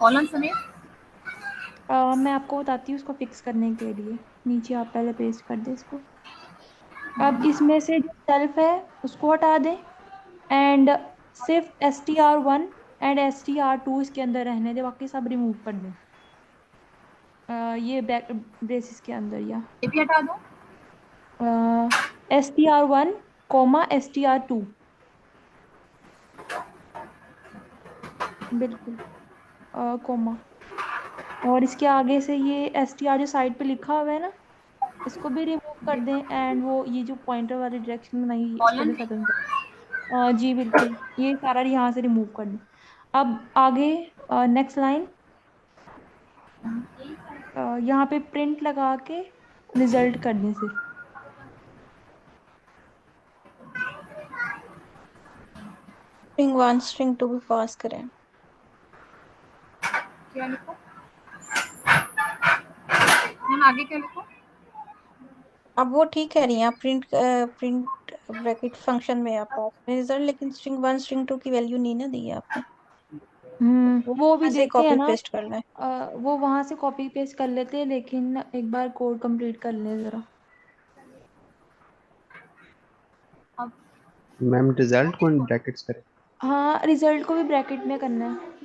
कॉलम समेत। मैं आपको बताती हूँ उसको फिक्स करने के लिए। नीचे आप पहले पेस्ट कर दें इसको। अब इसमें से जो सेल्फ है उसको हटा दें एंड सिर्फ str1 एंड str2 इसके अंदर रहने दें, बाकी सब रिमूव कर दें। ये बैक ब्रेसिस के अंदर या ये भी हटा दो। str1 कोमा str2 बिल्कुल कोमा। और इसके आगे से ये str जो साइड पे लिखा हुआ है ना, इसको भी रिमूव कर दें एंड वो ये जो पॉइंटर वाली डायरेक्शन बनाई है, इसको कॉलम भी खत्म कर दें। जी बिल्कुल, ये सारा यहाँ से रिमूव कर दें। अब आगे नेक्स्ट लाइन, यहाँ पे प्रिंट लगा के रिजल्ट कर दें सिर्फ। स्ट्रिंग 1 स्ट्रिंग 2 भी पास करें। क्या लिखो मैम, आगे क्या लिखो? अब वो ठीक कह रही हैं आप, प्रिंट ब्रैकेट फंक्शन में आप पास में रिजल्ट, लेकिन स्ट्रिंग 1 स्ट्रिंग 2 की वैल्यू नहीं ना दी है आपने, वो भी ऐसे देते हैं कॉपी ना। पेस्ट करना है। वो वहां से कॉपी पेस्ट कर लेते हैं, लेकिन एक बार कोड कंप्लीट कर ले जरा। अब मैम रिजल्ट को ब्रैकेट्स करें। हाँ, रिजल्ट को भी ब्रैकेट में करना है।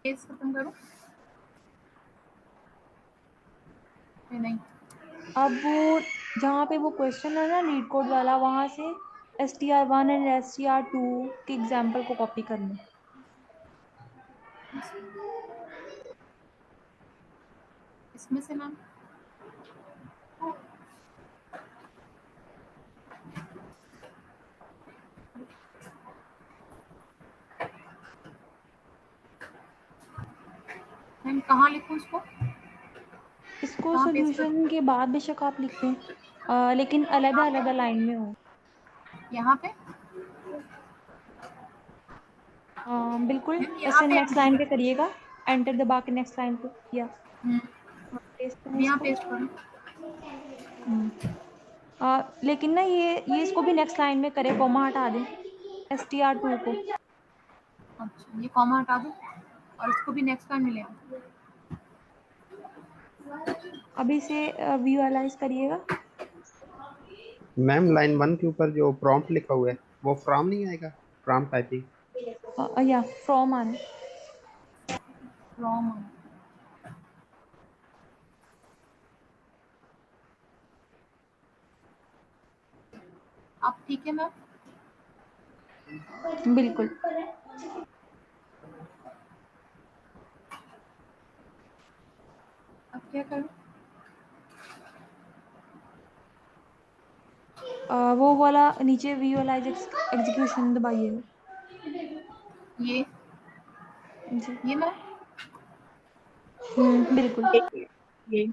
पेज खत्म करो। ये नहीं, अब वो जहाँ पे वो क्वेश्चन है ना लीड कोड वाला, वहां से str1 एंड str2 के एग्जाम्पल को कॉपी करना है। इसमें से मैम मैम कहाँ लिखूँ इसको? इसको कहाँ पेस्ट सॉल्यूशन के बाद बेशक आप लिख दें, लेकिन अलग अलग लाइन में हो। यहाँ पे? बिल्कुल, मैम यहाँ ऐसे पे नेक्स्ट लाइन पे करिएगा, एंटर दबा के नेक्स्ट लाइन पे किया, पेस्ट करें यहाँ इसको। पेस्ट करो। लेकिन ना ये इसको भी नेक्स्ट लाइन में करें, कोमा हटा दें str2 को। अच्छा, ये कॉमा हटा दो और इसको भी नेक्स्ट टाइम मिलेगा। अभी से विजुअलाइज करिएगा। मैम लाइन 1 के ऊपर जो प्रॉम्प्ट लिखा हुआ है वो फ्रॉम नहीं आएगा, फ्रॉम टाइपिंग। या फ्रॉम आने। फ्रॉम अब ठीक है मैम? बिल्कुल। अब क्या करूँ? वो वाला नीचे विजुअलाइज एग्जीक्यूशन दबाइएगा। ये जी मैम बिल्कुल। ये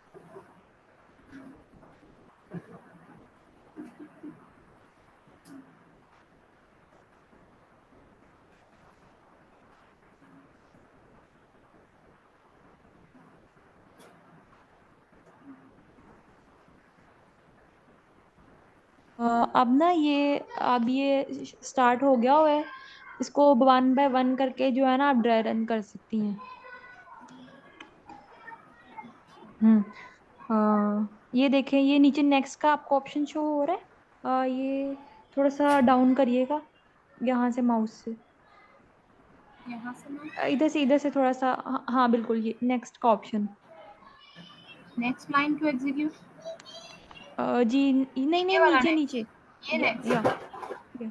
अब ना ये स्टार्ट हो गया हुआ है, इसको 1 बाय 1 करके जो है ना आप ड्राई रन कर सकती हैं। ये देखें, ये नीचे नेक्स्ट का आपको ऑप्शन शो हो रहा है। ये थोड़ा सा डाउन करिएगा यहाँ से माउस से, यहाँ से मैम इधर से थोड़ा सा। हाँ बिल्कुल, ये नेक्स्ट का option. Next line to execute. जी नहीं ये नहीं, वाला नीचे नेक्स्ट, नीचे। ये या नेक्स्ट,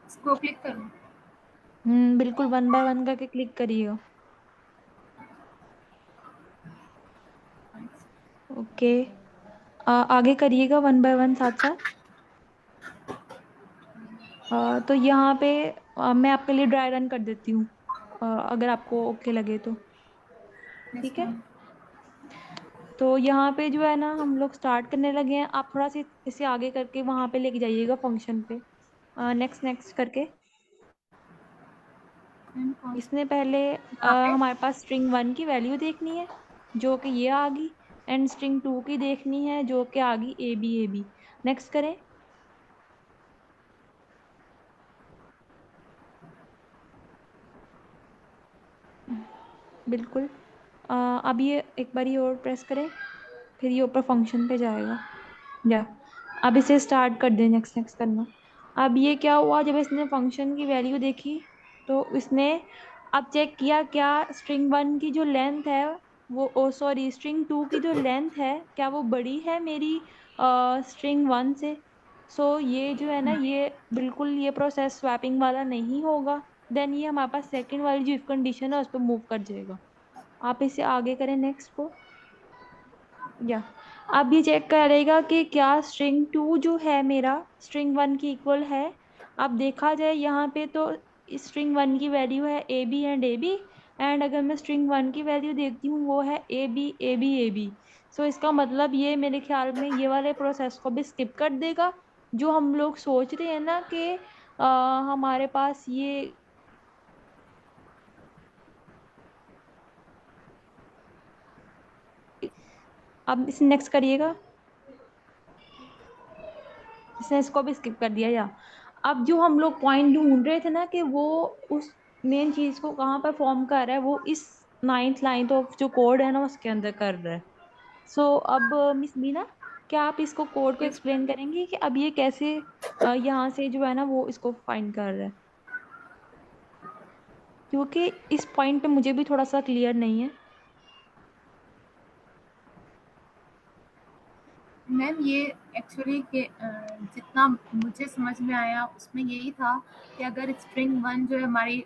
इसको क्लिक करो। बिल्कुल 1 बाय 1 करके क्लिक करिएगा। ओके, आगे करिएगा 1 बाय 1 साथ साथ। तो यहाँ पे मैं आपके लिए ड्राई रन कर देती हूँ, अगर आपको ओके लगे तो। ठीक है, तो यहाँ पे जो है ना हम लोग स्टार्ट करने लगे हैं। आप थोड़ा सा इसे आगे करके वहाँ पे लेके जाइएगा फंक्शन पे, नेक्स्ट नेक्स्ट करके। इसने पहले हमारे पास स्ट्रिंग 1 की वैल्यू देखनी है जो कि ये आ गई, एंड स्ट्रिंग 2 की देखनी है जो कि आ गई ए बी। नेक्स्ट करें। बिल्कुल। अब ये एक बार और प्रेस करें, फिर ये ऊपर फंक्शन पे जाएगा। या अब इसे स्टार्ट कर दें, नेक्स्ट नेक्स्ट करना। अब ये क्या हुआ, जब इसने फंक्शन की वैल्यू देखी तो इसने अब चेक किया क्या स्ट्रिंग 1 की जो लेंथ है वो सॉरी स्ट्रिंग 2 की जो लेंथ है क्या वो बड़ी है मेरी स्ट्रिंग 1 से। सो ये जो है ना ये बिल्कुल ये प्रोसेस स्वैपिंग वाला नहीं होगा। देन ये हमारे पास सेकंड वाली जो इफ कंडीशन है उस पर मूव कर जाएगा। आप इसे आगे करें नेक्स्ट को। या अब ये चेक करेगा कि क्या स्ट्रिंग 2 जो है मेरा स्ट्रिंग 1 की इक्वल है। अब देखा जाए यहाँ पे तो स्ट्रिंग 1 की वैल्यू है A B and A B, and अगर मैं स्ट्रिंग 1 की वैल्यू देखती हूँ वो है A B A B A B. So इसका मतलब ये मेरे ख्याल में ये वाले प्रोसेस को भी स्किप कर देगा। जो हम लोग सोच रहे हैं ना कि हमारे पास ये अब इसे नेक्स्ट करिएगा। इसने इसको भी स्किप कर दिया। या अब जो हम लोग पॉइंट ढूंढ रहे थे ना कि वो उस मेन चीज को कहाँ पर फॉर्म कर रहा है, वो इस 9th लाइन तो जो कोड है ना उसके अंदर कर रहा है। सो अब मिस बीना, क्या आप इसको कोड को एक्सप्लेन करेंगी कि अब ये कैसे यहाँ से जो है ना वो इसको फाइंड कर रहा है, क्योंकि इस पॉइंट पे मुझे भी थोड़ा सा क्लियर नहीं है। मैम ये एक्चुअली के जितना मुझे समझ में आया उसमें यही था कि अगर स्ट्रिंग 1 जो है हमारी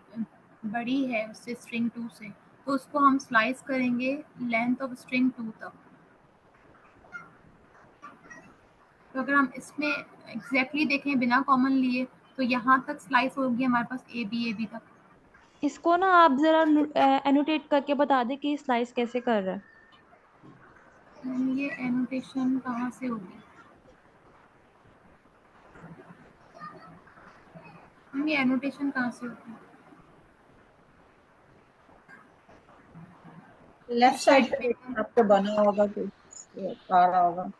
बड़ी है उससे स्ट्रिंग 2 से, तो उसको हम स्लाइस करेंगे लेंथ ऑफ स्ट्रिंग 2 तक। तो अगर हम इसमें एग्जैक्टली देखें बिना कॉमन लिए तो यहाँ तक स्लाइस होगी हमारे पास ए बी तक। इसको ना आप जरा एनोटेट करके बता दें कि स्लाइस कैसे कर रहा है। मैम ये एनोटेशन कहाँ से होगी? मैम ये एनोटेशन कहाँ से होगी? लेफ्ट साइड पे आपको बना होगा तो आ रहा होगा।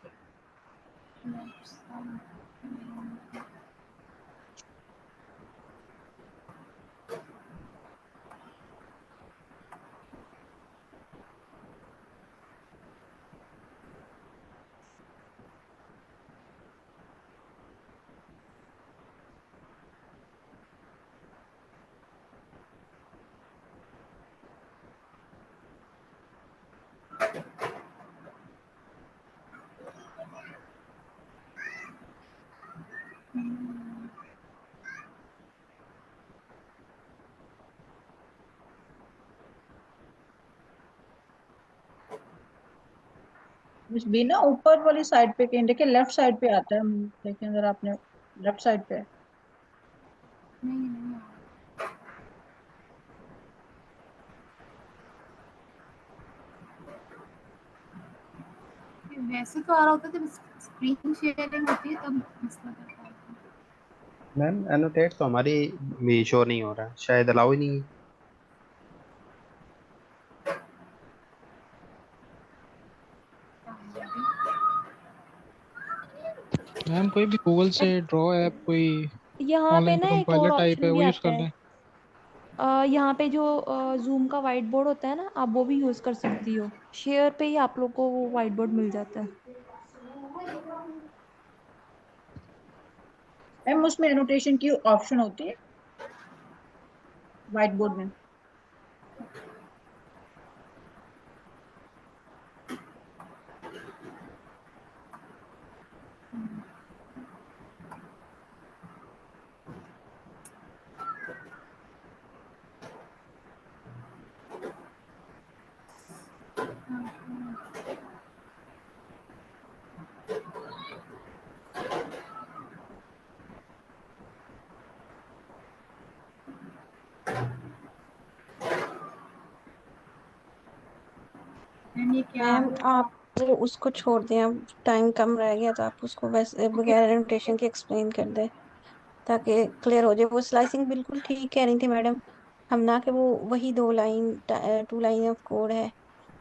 बिना ऊपर वाली साइड पे कहीं देखिए लेफ्ट साइड पे आता है, लेकिन अगर आपने लेफ्ट साइड पे नहीं वैसे तो आ रहा होता है जब स्क्रीन शेयरिंग होती है तब मसला करता है। मैम एनोटेट तो हमारी भी शो नहीं हो रहा है, शायद अलाउ ही नहीं है। मैम कोई भी गूगल से ड्रॉ ऐप कोई यहाँ पे ऑनलाइन ना एक कंपाइलर और टाइप है ऑप्शन भी वो यूज आता कर है। लें। यहाँ पे जो जूम का वाइट बोर्ड होता है ना, आप वो भी यूज कर सकती हो। शेयर पे ही आप लोग को वो वाइट बोर्ड मिल जाता है। मैम उसमें एनोटेशन की ऑप्शन होती है व्हाइट बोर्ड में। मैम ये क्या मैम आप तो उसको छोड़ दें, अब टाइम कम रह गया तो आप उसको वैसे बगैर एनोटेशन के एक्सप्लेन कर दें ताकि क्लियर हो जाए। वो स्लाइसिंग बिल्कुल ठीक कह रही थी मैडम, हम ना कि वो वही 2 लाइन ऑफ कोड है।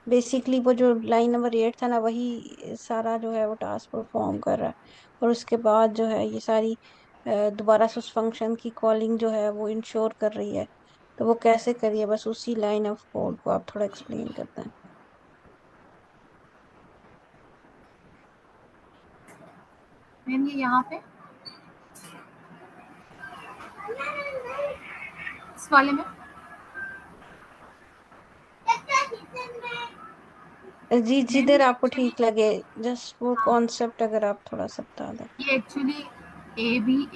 बेसिकली वो जो लाइन नंबर 8 था ना, वही सारा जो है वो टास्क परफॉर्म कर रहा है। और उसके बाद जो है ये सारी दोबारा से उस फंक्शन की कॉलिंग जो है वो इंश्योर कर रही है। तो वो कैसे करिए, बस उसी लाइन ऑफ कोड को आप थोड़ा एक्सप्लेन करते हैं। मैम ये यहाँ पे इस वाले में जी, मैम जिधर ये आपको एक्चुअली ठीक लगे, जस्ट वो हाँ कॉन्सेप्ट अगर आप थोड़ा सा बता दें। ये एक्चुअली ए बी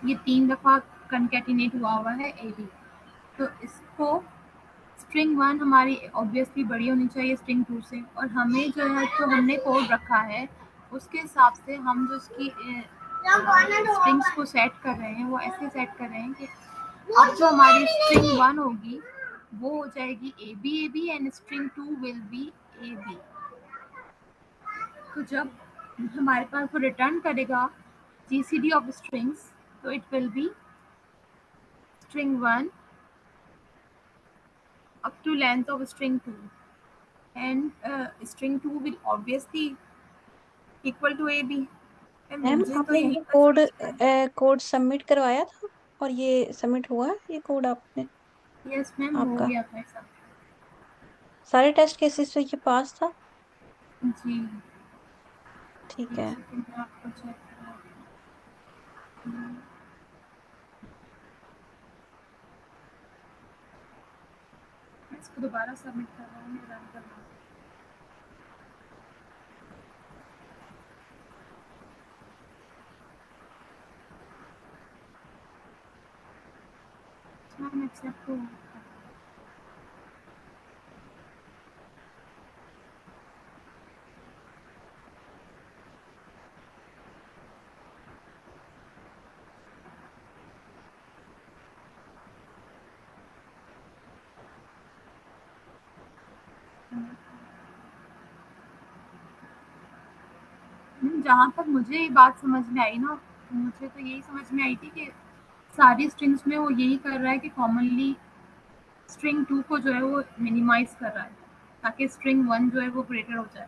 ये 3 दफा कंकेटिनेट हुआ है ए बी। तो इसको स्ट्रिंग 1 हमारी ऑब्वियसली बड़ी होनी चाहिए स्ट्रिंग 2 से, और हमें जो है जो हमने कोड रखा है उसके हिसाब से हम जो इसकी स्ट्रिंग्स को सेट कर रहे हैं वो ऐसे सेट कर रहे हैं कि अब जो हमारी स्ट्रिंग 1 होगी वो हो जाएगी A B and string 2 will be A B. तो जब हमारे पास वो रिटर्न करेगा जीसीडी ऑफ स्ट्रिंग्स, तो it will be string 1 up to length of string 2, and string 2 will obviously equal to ab। Ma'am मुझे तो आपने यहीं ये पर समझ में आया। कोड सबमिट करवाया था, और ये सबमिट हुआ ये कोड आपने? यस मैम हो आपका गया था सब। सारे टेस्ट केसेस से ये पास था? जी ठीक एक है। सेकंड में आपको चेक करा। मैं इसको दोबारा सबमिट कर रहा हूँ, रन कर रहा हूँ। मैम एक्सेप्ट हो जहाँ तक मुझे ये बात समझ में आई ना, मुझे तो यही समझ में आई थी कि सारी स्ट्रिंग्स में वो यही कर रहा है कि कॉमनली स्ट्रिंग 2 को जो है वो मिनिमाइज कर रहा है ताकि स्ट्रिंग 1 जो है वो ग्रेटर हो जाए।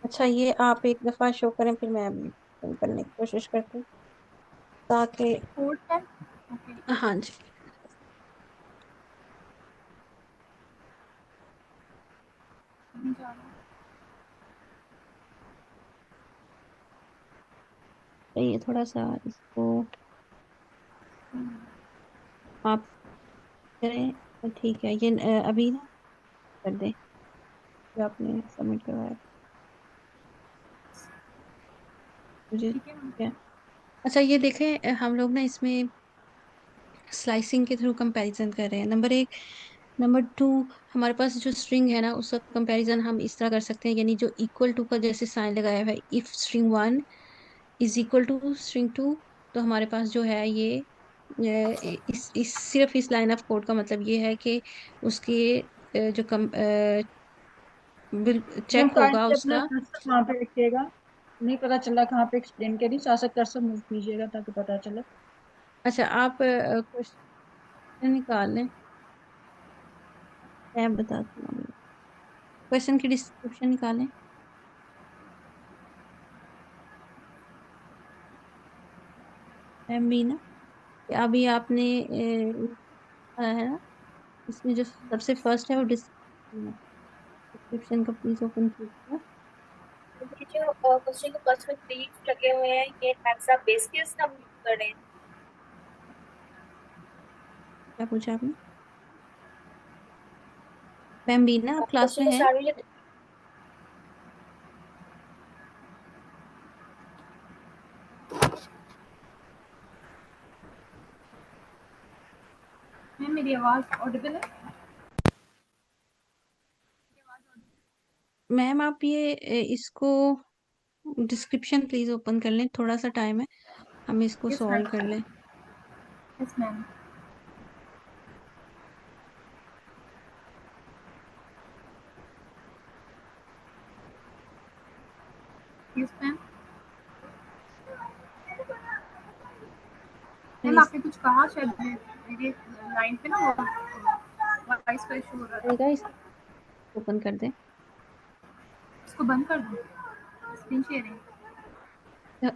अच्छा, ये आप एक दफा शो करें, फिर मैं अभी करने की कोशिश करती हूँ ताकि। कोड है ओके। हाँ जी। नहीं जा रहा। तो ये थोड़ा सा इसको आप करें तो ठीक है। ये अभी ना कर दें जो आपने सबमिट करवाया मुझे। ठीक है मैम। ठीक है। अच्छा, ये देखें, हम लोग ना इसमें स्लाइसिंग के थ्रू कंपैरिजन कर रहे हैं। नंबर 1। नंबर 2, हमारे पास जो स्ट्रिंग है ना उसका कंपैरिजन हम इस तरह कर सकते हैं, यानी जो इक्वल टू का जैसे साइन लगाया हुआ है, if string 1 is equal to string 2, तो हमारे पास जो है ये इस सिर्फ इस लाइन ऑफ कोड का मतलब ये है कि उसके जो मैम चेक होगा काइंडली अपना उसका। कर्सर वहाँ पे रखिएगा। नहीं पता चला कहाँ पे एक्सप्लेन करिए, साथ साथ कर्सर मूव कीजिएगा ताकि पता चले। अच्छा, आप क्वेश्चन निकाल लें, मैं बताती हूँ। क्वेश्चन की डिस्क्रिप्शन निकालें। एम बी ना, अभी आपने है ना, इसमें जो सबसे फर्स्ट है वो डिस्क्रिप्शन है। डिस्क्रिप्शन का प्लीज ओपन कीजिएगा। ये जो क्वेश्चन के फर्स्ट में 3 लगे हुए हैं, ये हेक्सा बेस केस हम यूज कर रहे हैं। क्या पूछा आपने? मैम बी ना, आप क्लास क्वेश्चन में के हैं? स्टार्ट में ये मैम मेरी आवाज़ ऑडिबल है? मैम आप ये इसको डिस्क्रिप्शन प्लीज ओपन कर लें, थोड़ा सा टाइम है, हम इसको यस सॉल्व मैम। कर लें। Yes ma'am. Yes ma'am. Ma'am आपने कुछ कहा शायद मेरे लाइन पे ना वो वॉइस का इशू हो रहा था। गाइस ओपन कर दें। इसको बंद कर दो स्क्रीन शेयरिंग।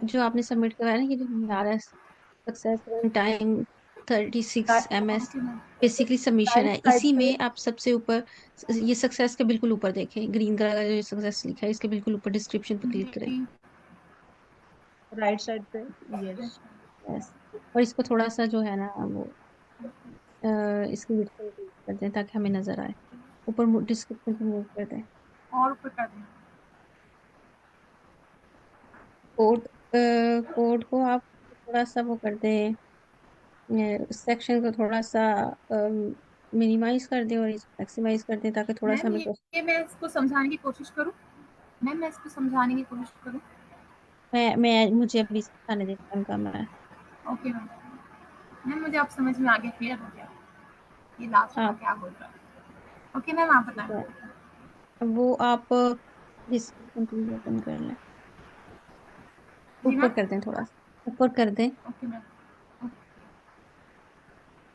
जो आपने सबमिट करवाया ना, ये जो हमें आ रहा है success time 36 ms, okay ma'am. Basically submission है। इसी में आप सबसे ऊपर ये सक्सेस के बिल्कुल ऊपर देखें, ग्रीन कलर का जो सक्सेस लिखा है, इसके बिल्कुल ऊपर डिस्क्रिप्शन पे क्लिक करें। जी राइट साइड पे यस। यस, और इसको थोड़ा सा जो है ना वो इसकी विड्थ को increase कर दें ताकि हमें नजर आए। ऊपर डिस्क्रिप्शन पे मूव कर दें। और ऊपर कर दें। कोड कोड को आप थोड़ा सा वो कर दें, सेक्शन को थोड़ा सा मिनिमाइज कर दें और इसको मैक्सिमाइज कर दें ताकि थोड़ा सा मैम हमें ये मैं इसको समझाने की कोशिश करूँ। मैम मैं इसको समझाने की कोशिश करूँ। मैं मुझे अभी समझाने दें, टाइम कम है। Okay ma'am. मैम मुझे आप समझ में आ गया, क्लियर हो गया ये लास्ट वाला आप क्या बोल रहा है। ओके मैम आप बताएं। वो आप डिस्क्रिप्शन प्लीज ओपन कर लें, जी ऊपर मैम। कर दें, थोड़ा सा ऊपर कर दें। Okay ma'am.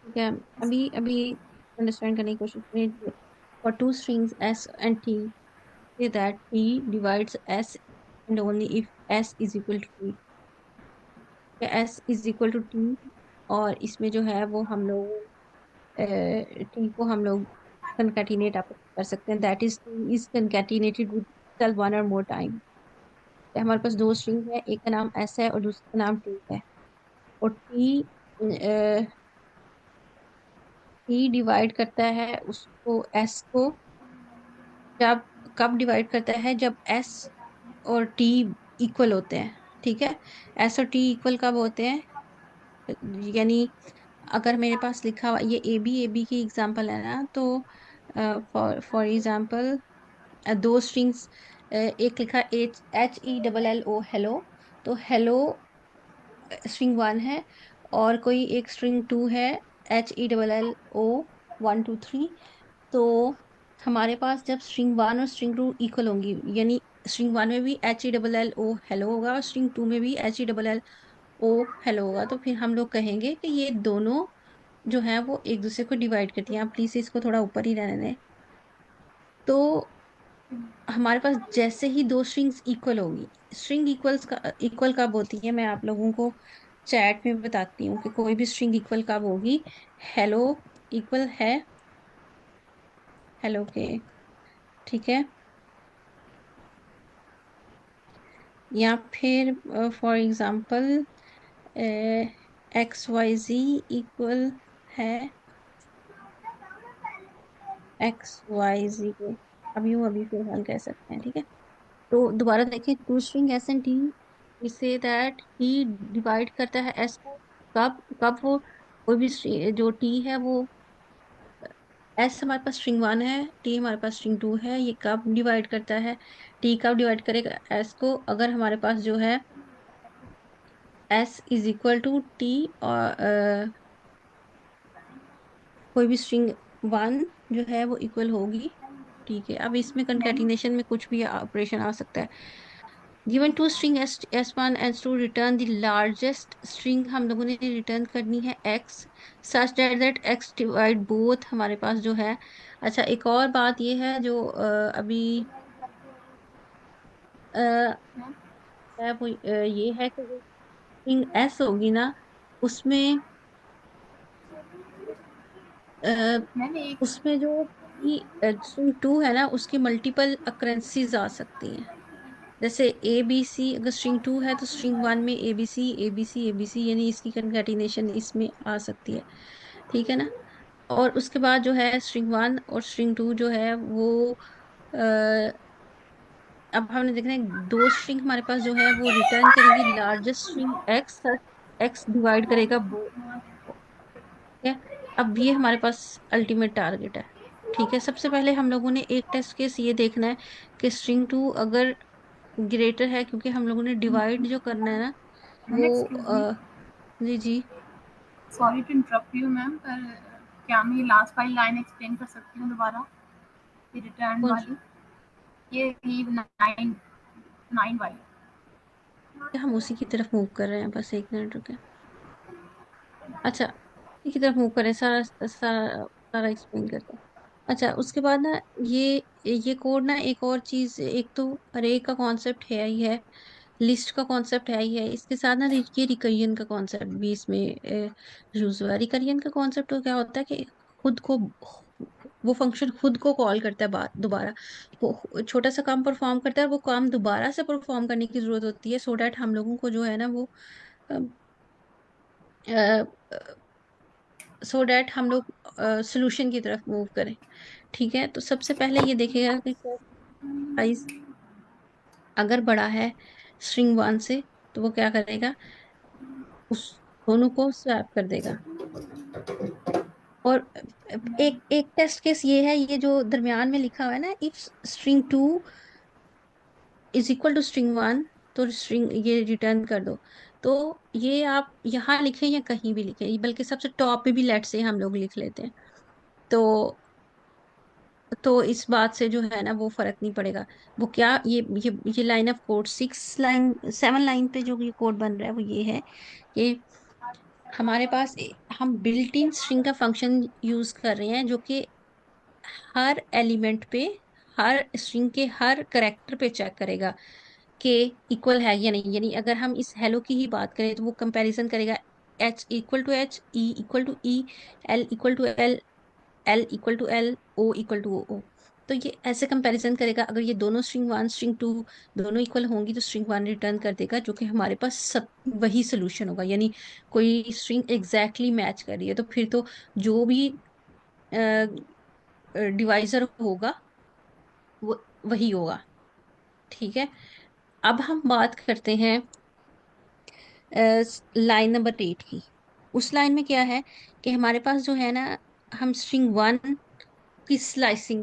ठीक है, अभी अभी अंडरस्टैंड करने की कोशिश करें। For two strings s and t, say that t divides s and only if s is equal to t। s is equal to t, और इसमें जो है वो हम लोग t को हम लोग concatenate आप कर सकते हैं, that is t is concatenated with itself one or more time। हमारे पास दो स्ट्रिंग है, एक का नाम s है और दूसरे का नाम t है, और t डिवाइड करता है उसको s को, जब कब डिवाइड करता है जब s और t इक्वल होते हैं। ठीक है, s और t इक्वल कब होते हैं, यानी अगर मेरे पास लिखा हुआ ये ए बी की एग्जांपल है ना, तो फॉर एग्जांपल दो स्ट्रिंग्स, एक लिखा HELL हेलो, तो हेलो स्ट्रिंग 1 है, और कोई एक स्ट्रिंग 2 है HELLO 1 2 3। तो हमारे पास जब स्ट्रिंग 1 और स्ट्रिंग 2 इक्वल होंगी, यानी स्ट्रिंग 1 में भी HELLO हेलो होगा और स्ट्रिंग 2 में भी HELLO हेलो होगा, तो फिर हम लोग कहेंगे कि ये दोनों जो है वो एक दूसरे को डिवाइड करती हैं। आप प्लीज इसको थोड़ा ऊपर ही रहने दें। तो हमारे पास जैसे ही दो स्ट्रिंग्स इक्वल होगी, स्ट्रिंग इक्वल कब होती है मैं आप लोगों को चैट में बताती हूँ कि कोई भी स्ट्रिंग इक्वल कब होगी। हेलो इक्वल है हेलो के, ठीक है, या फिर फॉर एग्जांपल XYZ इक्वल है XYZ के, अभी फिलहाल कह सकते हैं। ठीक है, तो दोबारा देखें, two string S and T, we say that T divide करता है एस को, कब कब वो कोई भी जो टी है वो, एस हमारे पास स्ट्रिंग 1 है, टी हमारे पास स्ट्रिंग 2 है, ये कब डिवाइड करता है, टी कब डिवाइड करेगा एस को, अगर हमारे पास जो है S is equal to T, और कोई भी स्ट्रिंग 1 जो है वो इक्वल होगी। ठीक है, अब इसमें मैम कंकैटिनेशन में कुछ भी ऑपरेशन आ सकता है। Given two string S1 S2, return the largest string, हम लोगों ने रिटर्न करनी है x, such that x divide both, हमारे पास जो है। अच्छा, एक और बात ये है जो अभी अ, है वो ये है कि जो स्ट्रिंग s होगी ना, उसमें अ, मैम एक उसमें जो स्ट्रिंग 2 है ना, उसकी मल्टीपल अक्रेंसीज आ सकती हैं। जैसे ए बी सी, अगर स्ट्रिंग 2 है तो स्ट्रिंग 1 में A B C A B C A B C, यानी इसकी कंकैटिनेशन इसमें आ सकती है। ठीक है ना, और उसके बाद जो है स्ट्रिंग 1 और स्ट्रिंग 2 जो है वो आ, अब हमने देखना है, दो स्ट्रिंग हमारे पास जो है वो रिटर्न करेंगी largest string x, x divide करेगा बोथ। ठीक है, अब ये हमारे पास अल्टीमेट टारगेट है। ठीक है, सबसे पहले हम लोगों ने एक टेस्ट केस ये देखना है कि स्ट्रिंग 2 अगर ग्रेटर है, क्योंकि हम लोगों ने डिवाइड जो करना है ना मैम वो एक्सक्यूज मी, जी जी, sorry to interrupt you ma'am, पर क्या मैं ये लास्ट वाली लाइन एक्सप्लेन कर सकती हूँ दोबारा, ये रिटर्न कौन वाली, ये लीव 9 वाली। हम उसी की तरफ मूव कर रहे हैं, बस एक मिनट रुके। अच्छा, एक ही तरफ मूव करें, सारा सारा सारा एक्सप्लेन करते हैं। अच्छा, उसके बाद ना ये कोड ना एक और चीज, एक तो अरे का कॉन्सेप्ट है ही है, लिस्ट का कॉन्सेप्ट है ही है, इसके साथ ना ये रिकरियन का कॉन्सेप्ट भी इसमें यूज हुआ है। रिकरियन का कॉन्सेप्ट तो क्या होता है कि खुद को वो फंक्शन खुद को कॉल करता है बार दोबारा, वो छोटा सा काम परफॉर्म करता है और वो काम दोबारा से परफॉर्म करने की जरूरत होती है, सो डैट हम लोगों को जो है ना वो सो डैट हम लोग सोल्यूशन की तरफ मूव करें। ठीक है, तो सबसे पहले ये देखेगा कि साइज अगर बड़ा है स्ट्रिंग 1 से, तो वो क्या करेगा, उस दोनों को स्वैप कर देगा। और एक एक टेस्ट केस ये है, ये जो दरमियान में लिखा हुआ है ना, if string 2 is equal to string 1, तो स्ट्रिंग ये रिटर्न कर दो। तो ये आप यहाँ लिखें या कहीं भी लिखें, बल्कि सबसे टॉप पे भी लेट से हम लोग लिख लेते हैं, तो इस बात से जो है ना वो फर्क नहीं पड़ेगा। वो क्या, ये लाइन ऑफ कोड 7 लाइन पे जो ये कोड बन रहा है वो ये है कि हमारे पास हम बिल्ट इन स्ट्रिंग का फंक्शन यूज कर रहे हैं, जो कि हर एलिमेंट पे, हर स्ट्रिंग के हर करेक्टर पे चेक करेगा कि इक्वल है या नहीं। यानी अगर हम इस हेलो की ही बात करें तो वो कंपैरिजन करेगा H equal to H, E equal to E, L equal to L, L equal to L, O equal to O. तो ये ऐसे कंपैरिजन करेगा, अगर ये दोनों स्ट्रिंग 1 स्ट्रिंग 2 दोनों इक्वल होंगी तो स्ट्रिंग 1 रिटर्न कर देगा, जो कि हमारे पास सब वही सोल्यूशन होगा। यानी कोई स्ट्रिंग एग्जैक्टली मैच कर रही है तो फिर तो जो भी डिवाइजर होगा वो वही होगा। ठीक है, अब हम बात करते हैं लाइन नंबर 8 की। उस लाइन में क्या है कि हमारे पास जो है ना, हम स्ट्रिंग 1 की स्लाइसिंग